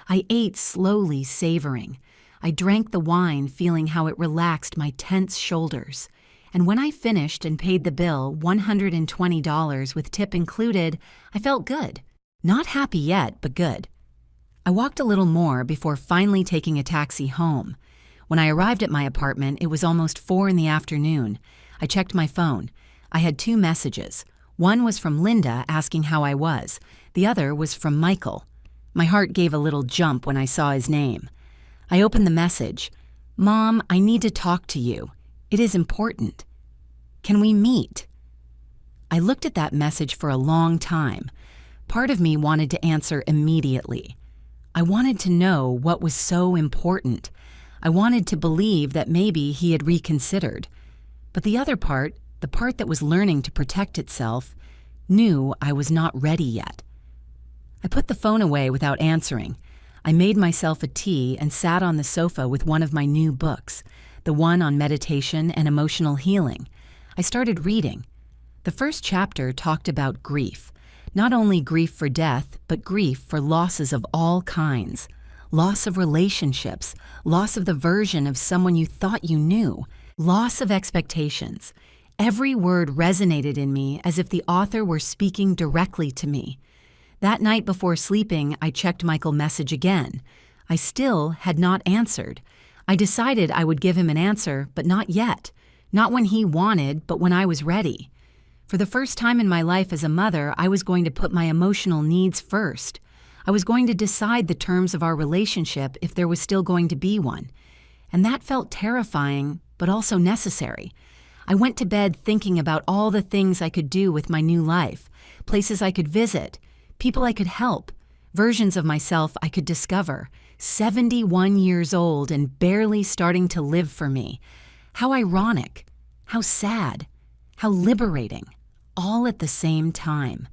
I ate slowly, savoring. I drank the wine, feeling how it relaxed my tense shoulders. And when I finished and paid the bill, $120 with tip included, I felt good. Not happy yet, but good. I walked a little more before finally taking a taxi home. When I arrived at my apartment, it was almost 4 in the afternoon. I checked my phone. I had 2 messages. One was from Linda asking how I was. The other was from Michael. My heart gave a little jump when I saw his name. I opened the message. "Mom, I need to talk to you. It is important. Can we meet?" I looked at that message for a long time. Part of me wanted to answer immediately. I wanted to know what was so important. I wanted to believe that maybe he had reconsidered. But the other part, the part that was learning to protect itself, knew I was not ready yet. I put the phone away without answering. I made myself a tea and sat on the sofa with one of my new books, the one on meditation and emotional healing. I started reading. The first chapter talked about grief. Not only grief for death, but grief for losses of all kinds. Loss of relationships, loss of the version of someone you thought you knew, loss of expectations. Every word resonated in me as if the author were speaking directly to me. That night before sleeping, I checked Michael's message again. I still had not answered. I decided I would give him an answer, but not yet. Not when he wanted, but when I was ready. For the first time in my life as a mother, I was going to put my emotional needs first. I was going to decide the terms of our relationship if there was still going to be one. And that felt terrifying, but also necessary. I went to bed thinking about all the things I could do with my new life, places I could visit, people I could help, versions of myself I could discover. 71 years old and barely starting to live for me. How ironic, how sad, how liberating, all at the same time.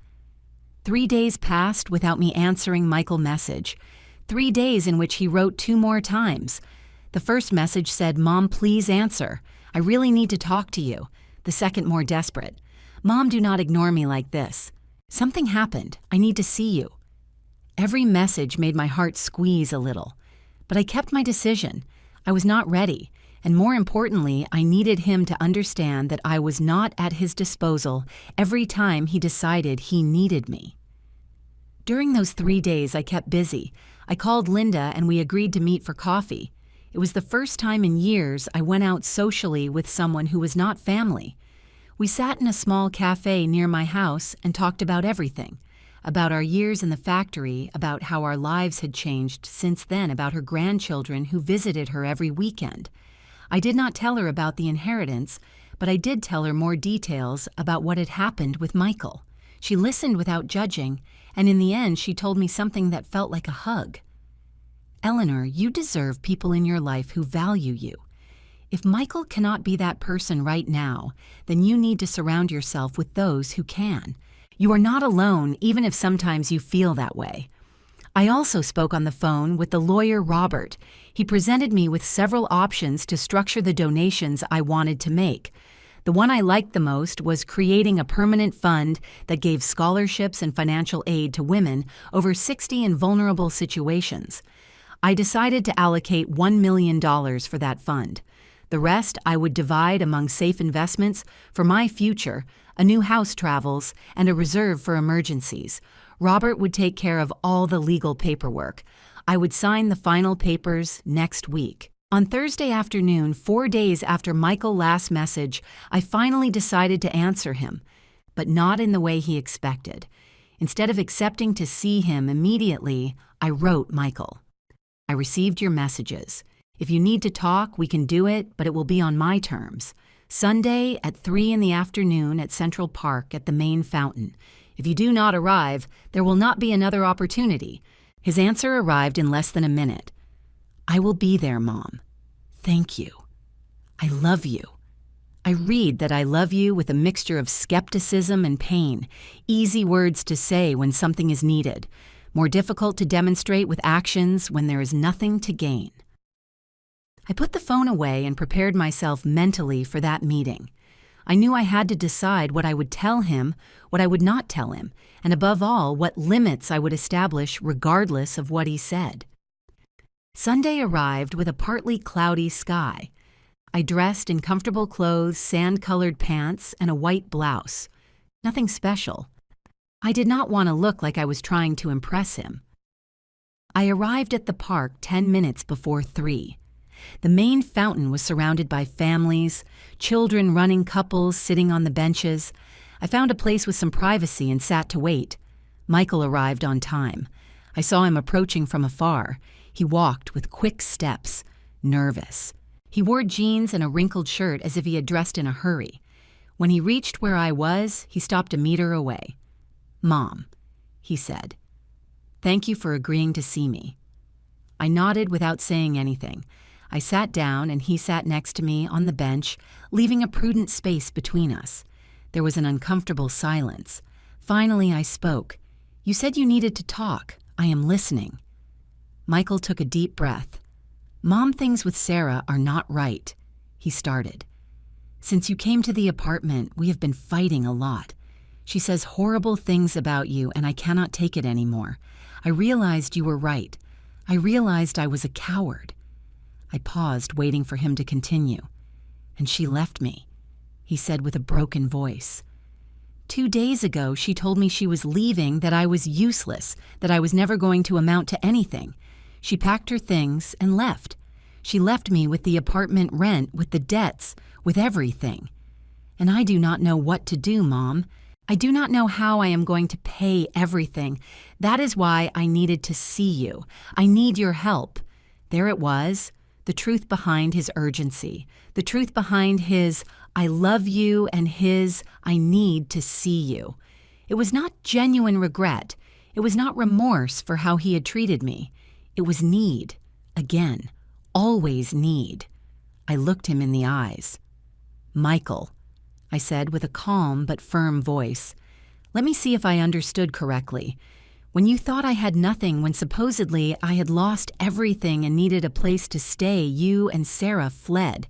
3 days passed without me answering Michael's message. 3 days in which he wrote 2 more times. The first message said, "Mom, please answer. I really need to talk to you." The second more desperate. "Mom, do not ignore me like this. Something happened. I need to see you." Every message made my heart squeeze a little. But I kept my decision. I was not ready. And more importantly, I needed him to understand that I was not at his disposal every time he decided he needed me. During those 3 days, I kept busy. I called Linda and we agreed to meet for coffee. It was the first time in years I went out socially with someone who was not family. We sat in a small cafe near my house and talked about everything. About our years in the factory, about how our lives had changed since then, about her grandchildren who visited her every weekend. I did not tell her about the inheritance, but I did tell her more details about what had happened with Michael. She listened without judging, and in the end she told me something that felt like a hug. "Eleanor, you deserve people in your life who value you. If Michael cannot be that person right now, then you need to surround yourself with those who can. You are not alone, even if sometimes you feel that way." I also spoke on the phone with the lawyer Robert. He presented me with several options to structure the donations I wanted to make. The one I liked the most was creating a permanent fund that gave scholarships and financial aid to women over 60 in vulnerable situations. I decided to allocate $1 million for that fund. The rest I would divide among safe investments for my future, a new house travels, and a reserve for emergencies. Robert would take care of all the legal paperwork. I would sign the final papers next week. On Thursday afternoon, 4 days after Michael's last message, I finally decided to answer him, but not in the way he expected. Instead of accepting to see him immediately, I wrote Michael. "I received your messages. If you need to talk, we can do it, but it will be on my terms. Sunday at 3 in the afternoon at Central Park at the main fountain. If you do not arrive, there will not be another opportunity. His answer arrived in less than a minute. I will be there, Mom. Thank you. I love you. I read that I love you with a mixture of skepticism and pain, easy words to say when something is needed, more difficult to demonstrate with actions when there is nothing to gain. I put the phone away and prepared myself mentally for that meeting. I knew I had to decide what I would tell him, what I would not tell him, and above all, what limits I would establish regardless of what he said. Sunday arrived with a partly cloudy sky. I dressed in comfortable clothes, sand-colored pants, and a white blouse. Nothing special. I did not want to look like I was trying to impress him. I arrived at the park 10 minutes before 3. The main fountain was surrounded by families, children running, couples sitting on the benches. I found a place with some privacy and sat to wait. Michael arrived on time. I saw him approaching from afar. He walked with quick steps, nervous. He wore jeans and a wrinkled shirt as if he had dressed in a hurry. When he reached where I was, he stopped a meter away. "Mom," he said. "Thank you for agreeing to see me." I nodded without saying anything. I sat down and he sat next to me on the bench, leaving a prudent space between us. There was an uncomfortable silence. Finally, I spoke. "You said you needed to talk. I am listening." Michael took a deep breath. "Mom, things with Sarah are not right," he started. "Since you came to the apartment, we have been fighting a lot. She says horrible things about you, and I cannot take it anymore. I realized you were right. I realized I was a coward." I paused, waiting for him to continue. "And she left me," he said with a broken voice. 2 days ago, she told me she was leaving, that I was useless, that I was never going to amount to anything. She packed her things and left. She left me with the apartment rent, with the debts, with everything. And I do not know what to do, Mom. I do not know how I am going to pay everything. That is why I needed to see you. I need your help." There it was, the truth behind his urgency, the truth behind his "I love you" and his "I need to see you." It was not genuine regret. It was not remorse for how he had treated me. It was need. Again, always need. I looked him in the eyes. "Michael," I said with a calm but firm voice, "let me see if I understood correctly. When you thought I had nothing, when supposedly I had lost everything and needed a place to stay, you and Sarah fled.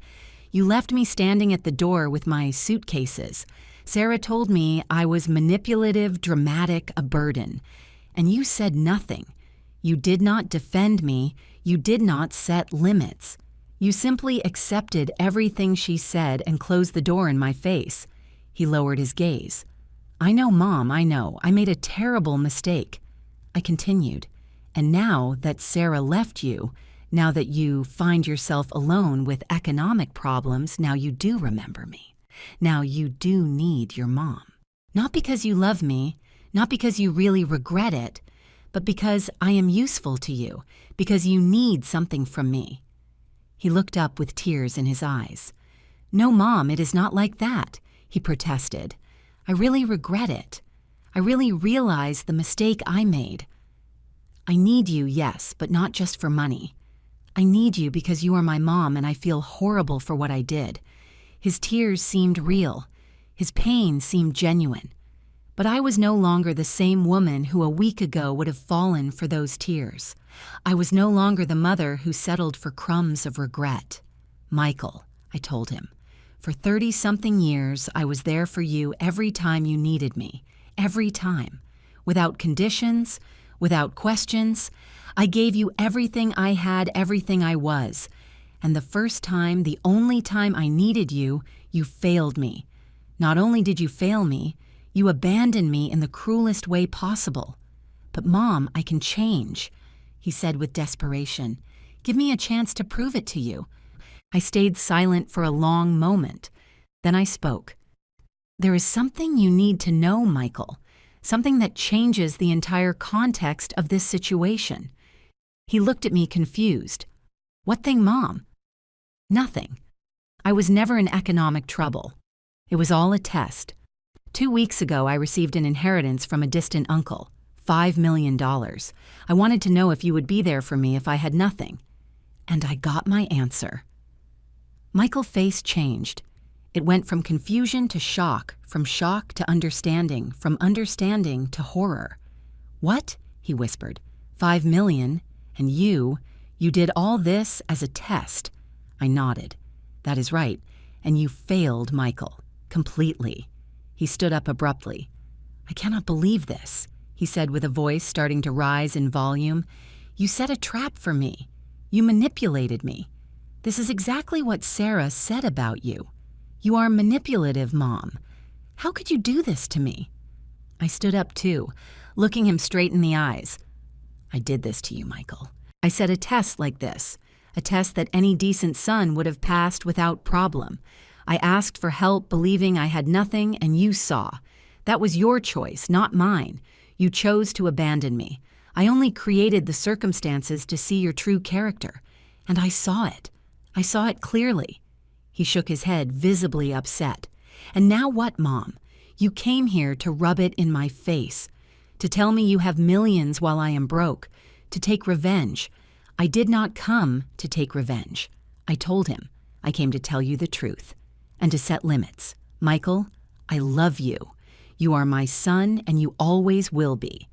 You left me standing at the door with my suitcases. Sarah told me I was manipulative, dramatic, a burden. And you said nothing. You did not defend me. You did not set limits. You simply accepted everything she said and closed the door in my face." He lowered his gaze. "I know, Mom, I know. I made a terrible mistake." I continued, "And now that Sarah left you, now that you find yourself alone with economic problems, now you do remember me. Now you do need your mom. Not because you love me, not because you really regret it, but because I am useful to you, because you need something from me." He looked up with tears in his eyes. "No, Mom, it is not like that," he protested. "I really regret it. I really realize the mistake I made. I need you, yes, but not just for money. I need you because you are my mom and I feel horrible for what I did." His tears seemed real. His pain seemed genuine. But I was no longer the same woman who a week ago would have fallen for those tears. I was no longer the mother who settled for crumbs of regret. "Michael," I told him, "for 30-something years I was there for you every time you needed me. Every time. Without conditions, without questions. I gave you everything I had, everything I was. And the first time, the only time I needed you, you failed me. Not only did you fail me, you abandoned me in the cruelest way possible. But Mom, I can change," he said with desperation. "Give me a chance to prove it to you." I stayed silent for a long moment. Then I spoke. "There is something you need to know, Michael. Something that changes the entire context of this situation." He looked at me confused. What thing, Mom? Nothing. I was never in economic trouble. It was all a test. 2 weeks ago, I received an inheritance from a distant uncle, $5 million. I wanted to know if you would be there for me if I had nothing. And I got my answer. Michael's face changed. It went from confusion to shock, from shock to understanding, from understanding to horror. What? He whispered. 5 million? And you did all this as a test. I nodded. That is right. And you failed, Michael. Completely. He stood up abruptly. I cannot believe this, he said with a voice starting to rise in volume. You set a trap for me. You manipulated me. This is exactly what Sarah said about you. You are manipulative, Mom. How could you do this to me? I stood up too, looking him straight in the eyes. I did this to you, Michael. I set a test like this, a test that any decent son would have passed without problem. I asked for help believing I had nothing, and you saw. That was your choice, not mine. You chose to abandon me. I only created the circumstances to see your true character, and I saw it. I saw it clearly. He shook his head, visibly upset. And now what, Mom? You came here to rub it in my face, to tell me you have millions while I am broke, to take revenge. I did not come to take revenge. I told him. I came to tell you the truth and to set limits. Michael, I love you. You are my son, and you always will be.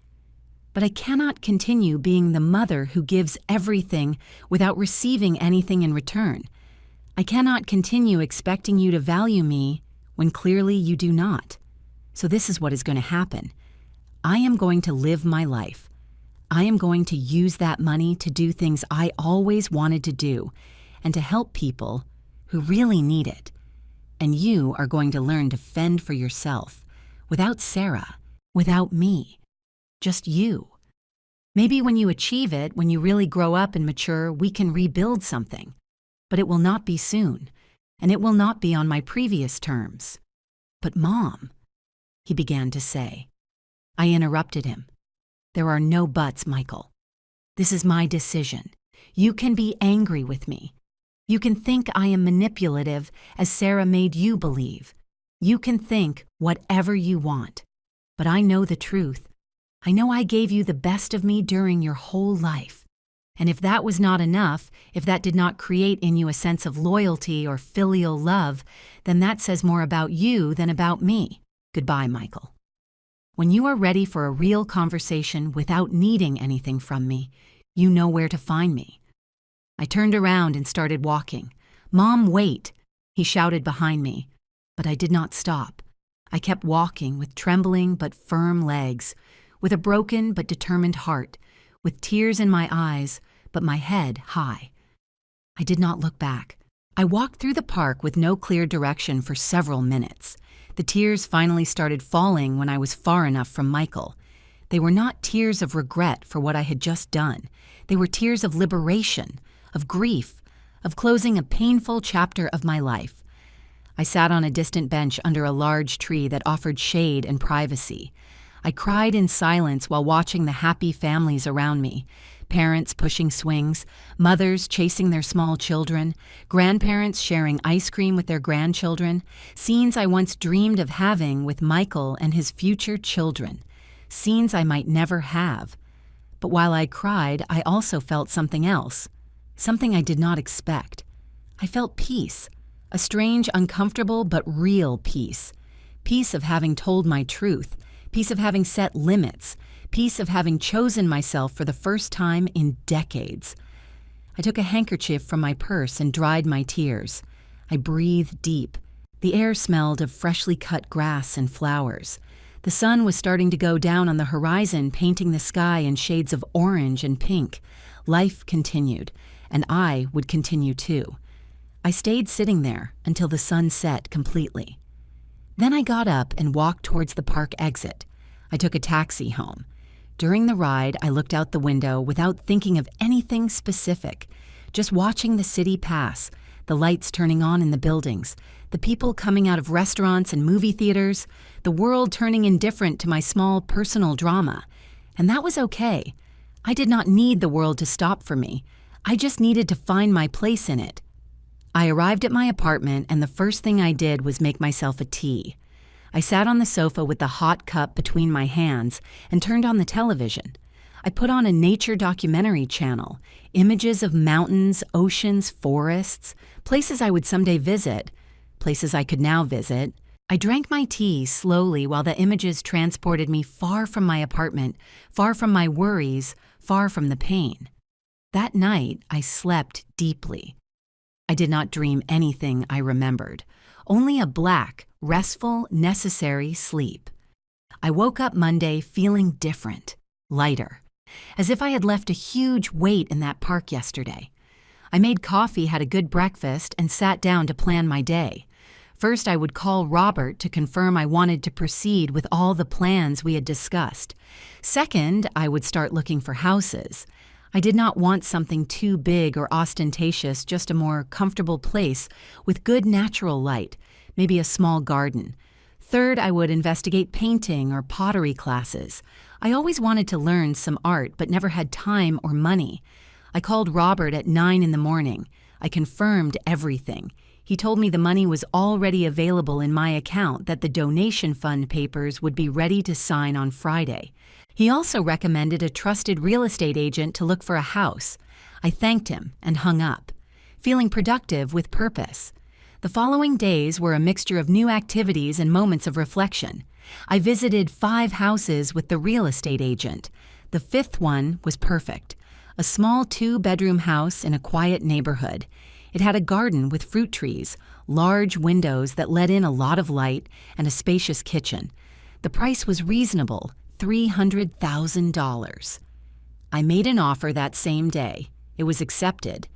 But I cannot continue being the mother who gives everything without receiving anything in return. I cannot continue expecting you to value me when clearly you do not. So this is what is going to happen. I am going to live my life. I am going to use that money to do things I always wanted to do and to help people who really need it. And you are going to learn to fend for yourself, without Sarah, without me. Just you. Maybe when you achieve it, when you really grow up and mature, we can rebuild something. But it will not be soon, and it will not be on my previous terms. But Mom, he began to say. I interrupted him. There are no buts, Michael. This is my decision. You can be angry with me. You can think I am manipulative, as Sarah made you believe. You can think whatever you want. But I know the truth. I know I gave you the best of me during your whole life. And if that was not enough, if that did not create in you a sense of loyalty or filial love, then that says more about you than about me. Goodbye, Michael. When you are ready for a real conversation without needing anything from me, you know where to find me. I turned around and started walking. Mom, wait, he shouted behind me. But I did not stop. I kept walking with trembling but firm legs, with a broken but determined heart, with tears in my eyes, but my head high. I did not look back. I walked through the park with no clear direction for several minutes. The tears finally started falling when I was far enough from Michael. They were not tears of regret for what I had just done. They were tears of liberation, of grief, of closing a painful chapter of my life. I sat on a distant bench under a large tree that offered shade and privacy. I cried in silence while watching the happy families around me. Parents pushing swings, mothers chasing their small children, grandparents sharing ice cream with their grandchildren, scenes I once dreamed of having with Michael and his future children, scenes I might never have. But while I cried, I also felt something else, something I did not expect. I felt peace, a strange, uncomfortable but real peace. Peace of having told my truth, peace of having set limits, peace of having chosen myself for the first time in decades. I took a handkerchief from my purse and dried my tears. I breathed deep. The air smelled of freshly cut grass and flowers. The sun was starting to go down on the horizon, painting the sky in shades of orange and pink. Life continued, and I would continue too. I stayed sitting there until the sun set completely. Then I got up and walked towards the park exit. I took a taxi home. During the ride, I looked out the window without thinking of anything specific, just watching the city pass, the lights turning on in the buildings, the people coming out of restaurants and movie theaters, the world turning indifferent to my small personal drama. And that was okay. I did not need the world to stop for me. I just needed to find my place in it. I arrived at my apartment, and the first thing I did was make myself a tea. I sat on the sofa with the hot cup between my hands and turned on the television. I put on a nature documentary channel, images of mountains, oceans, forests, places I would someday visit, places I could now visit. I drank my tea slowly while the images transported me far from my apartment, far from my worries, far from the pain. That night, I slept deeply. I did not dream anything I remembered, only a black, restful, necessary sleep. I woke up Monday feeling different, lighter, as if I had left a huge weight in that park yesterday. I made coffee, had a good breakfast, and sat down to plan my day. First, I would call Robert to confirm I wanted to proceed with all the plans we had discussed. Second, I would start looking for houses. I did not want something too big or ostentatious, just a more comfortable place with good natural light, maybe a small garden. Third, I would investigate painting or pottery classes. I always wanted to learn some art but never had time or money. I called Robert at 9 in the morning. I confirmed everything. He told me the money was already available in my account, that the donation fund papers would be ready to sign on Friday. He also recommended a trusted real estate agent to look for a house. I thanked him and hung up, feeling productive with purpose. The following days were a mixture of new activities and moments of reflection. I visited 5 houses with the real estate agent. The 5th one was perfect. A small 2-bedroom house in a quiet neighborhood. It had a garden with fruit trees, large windows that let in a lot of light, and a spacious kitchen. The price was reasonable, $300,000. I made an offer that same day. It was accepted.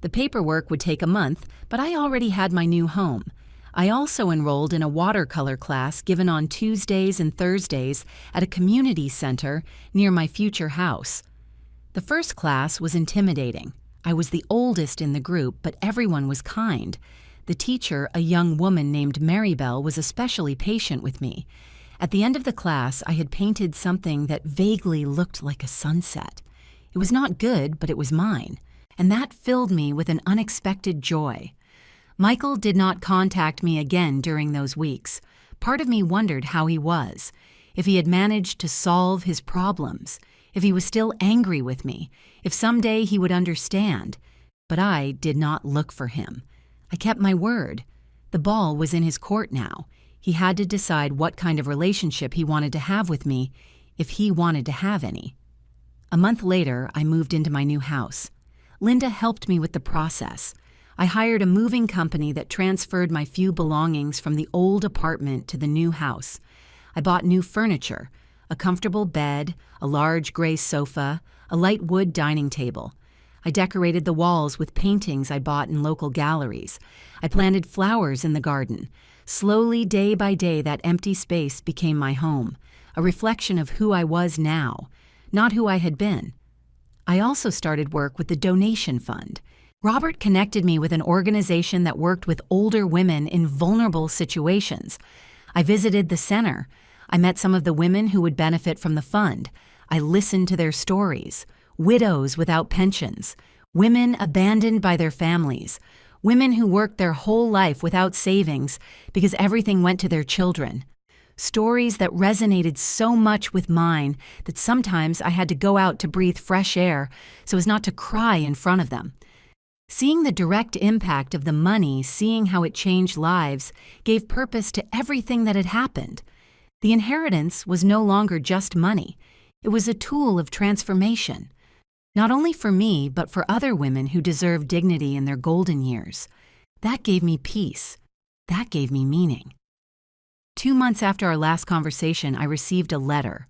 The paperwork would take a month, but I already had my new home. I also enrolled in a watercolor class given on Tuesdays and Thursdays at a community center near my future house. The first class was intimidating. I was the oldest in the group, but everyone was kind. The teacher, a young woman named Maribel, was especially patient with me. At the end of the class, I had painted something that vaguely looked like a sunset. It was not good, but it was mine, and that filled me with an unexpected joy. Michael did not contact me again during those weeks. Part of me wondered how he was, if he had managed to solve his problems, if he was still angry with me, if someday he would understand. But I did not look for him. I kept my word. The ball was in his court now. He had to decide what kind of relationship he wanted to have with me, if he wanted to have any. A month later, I moved into my new house. Linda helped me with the process. I hired a moving company that transferred my few belongings from the old apartment to the new house. I bought new furniture, a comfortable bed, a large gray sofa, a light wood dining table. I decorated the walls with paintings I bought in local galleries. I planted flowers in the garden. Slowly, day by day, that empty space became my home, a reflection of who I was now, not who I had been. I also started work with the donation fund. Robert connected me with an organization that worked with older women in vulnerable situations. I visited the center. I met some of the women who would benefit from the fund. I listened to their stories. Widows without pensions, women abandoned by their families, women who worked their whole life without savings because everything went to their children. Stories that resonated so much with mine that sometimes I had to go out to breathe fresh air so as not to cry in front of them. Seeing the direct impact of the money, seeing how it changed lives, gave purpose to everything that had happened. The inheritance was no longer just money. It was a tool of transformation. Not only for me, but for other women who deserve dignity in their golden years. That gave me peace. That gave me meaning. 2 months after our last conversation, I received a letter.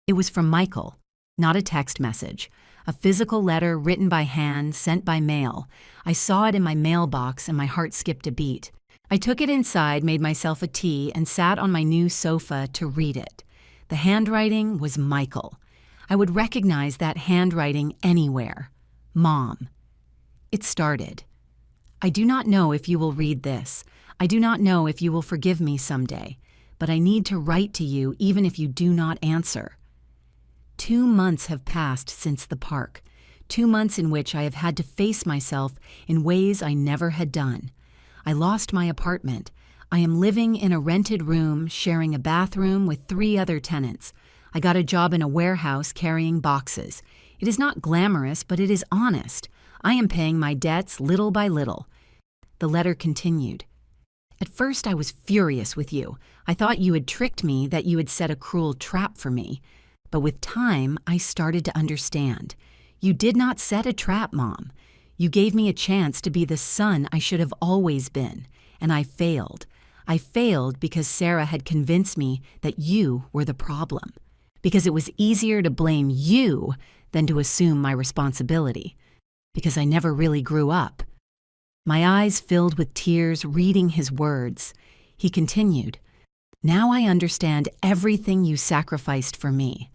It was from Michael, not a text message. A physical letter written by hand, sent by mail. I saw it in my mailbox and my heart skipped a beat. I took it inside, made myself a tea, and sat on my new sofa to read it. The handwriting was Michael. I would recognize that handwriting anywhere. Mom. It started. I do not know if you will read this. I do not know if you will forgive me someday, but I need to write to you even if you do not answer. 2 months have passed since the park. 2 months in which I have had to face myself in ways I never had done. I lost my apartment. I am living in a rented room, sharing a bathroom with 3 other tenants. I got a job in a warehouse carrying boxes. It is not glamorous, but it is honest. I am paying my debts little by little. The letter continued. At first I was furious with you. I thought you had tricked me, that you had set a cruel trap for me. But with time, I started to understand. You did not set a trap, Mom. You gave me a chance to be the son I should have always been, and I failed. I failed because Sarah had convinced me that you were the problem, because it was easier to blame you than to assume my responsibility, because I never really grew up. My eyes filled with tears reading his words. He continued, "Now I understand everything you sacrificed for me.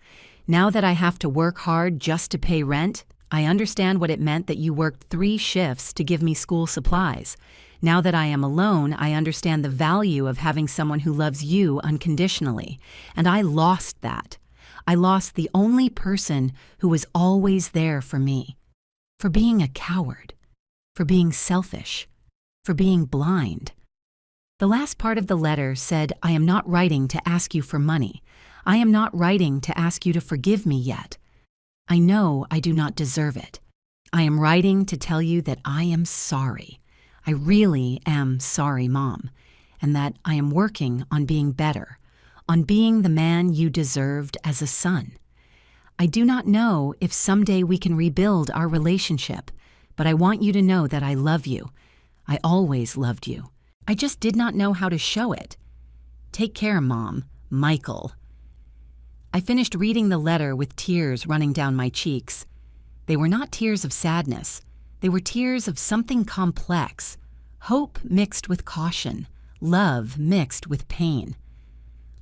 Now that I have to work hard just to pay rent, I understand what it meant that you worked 3 shifts to give me school supplies. Now that I am alone, I understand the value of having someone who loves you unconditionally. And I lost that. I lost the only person who was always there for me. For being a coward. For being selfish. For being blind." The last part of the letter said, "I am not writing to ask you for money. I am not writing to ask you to forgive me yet. I know I do not deserve it. I am writing to tell you that I am sorry. I really am sorry, Mom, and that I am working on being better, on being the man you deserved as a son. I do not know if someday we can rebuild our relationship, but I want you to know that I love you. I always loved you. I just did not know how to show it. Take care, Mom. Michael." I finished reading the letter with tears running down my cheeks. They were not tears of sadness. They were tears of something complex. Hope mixed with caution. Love mixed with pain.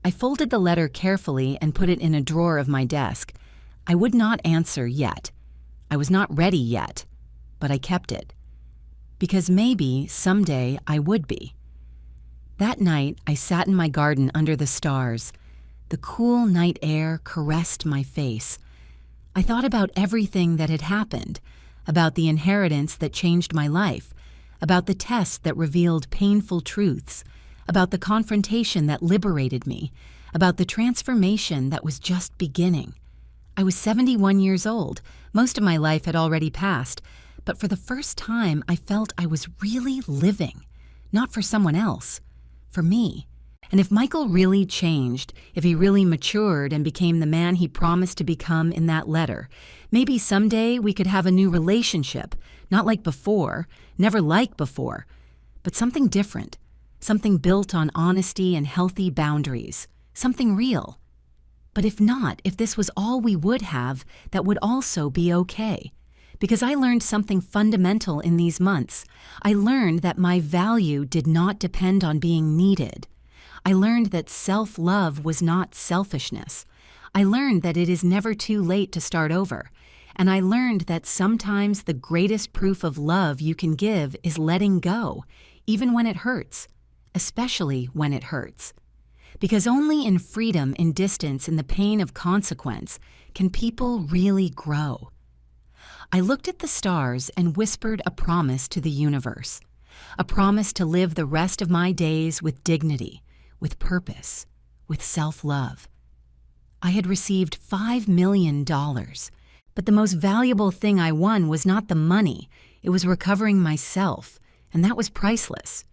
I folded the letter carefully and put it in a drawer of my desk. I would not answer yet. I was not ready yet, but I kept it. Because maybe someday I would be. That night, I sat in my garden under the stars. The cool night air caressed my face. I thought about everything that had happened, about the inheritance that changed my life, about the test that revealed painful truths, about the confrontation that liberated me, about the transformation that was just beginning. I was 71 years old. Most of my life had already passed, but for the first time I felt I was really living, not for someone else, for me. And if Michael really changed, if he really matured and became the man he promised to become in that letter, maybe someday we could have a new relationship, not like before, never like before, but something different, something built on honesty and healthy boundaries, something real. But if not, if this was all we would have, that would also be okay. Because I learned something fundamental in these months. I learned that my value did not depend on being needed. I learned that self-love was not selfishness. I learned that it is never too late to start over. And I learned that sometimes the greatest proof of love you can give is letting go, even when it hurts, especially when it hurts. Because only in freedom, in distance, in the pain of consequence, can people really grow. I looked at the stars and whispered a promise to the universe, a promise to live the rest of my days with dignity, with purpose, with self-love. I had received $5 million, but the most valuable thing I won was not the money, it was recovering myself, and that was priceless.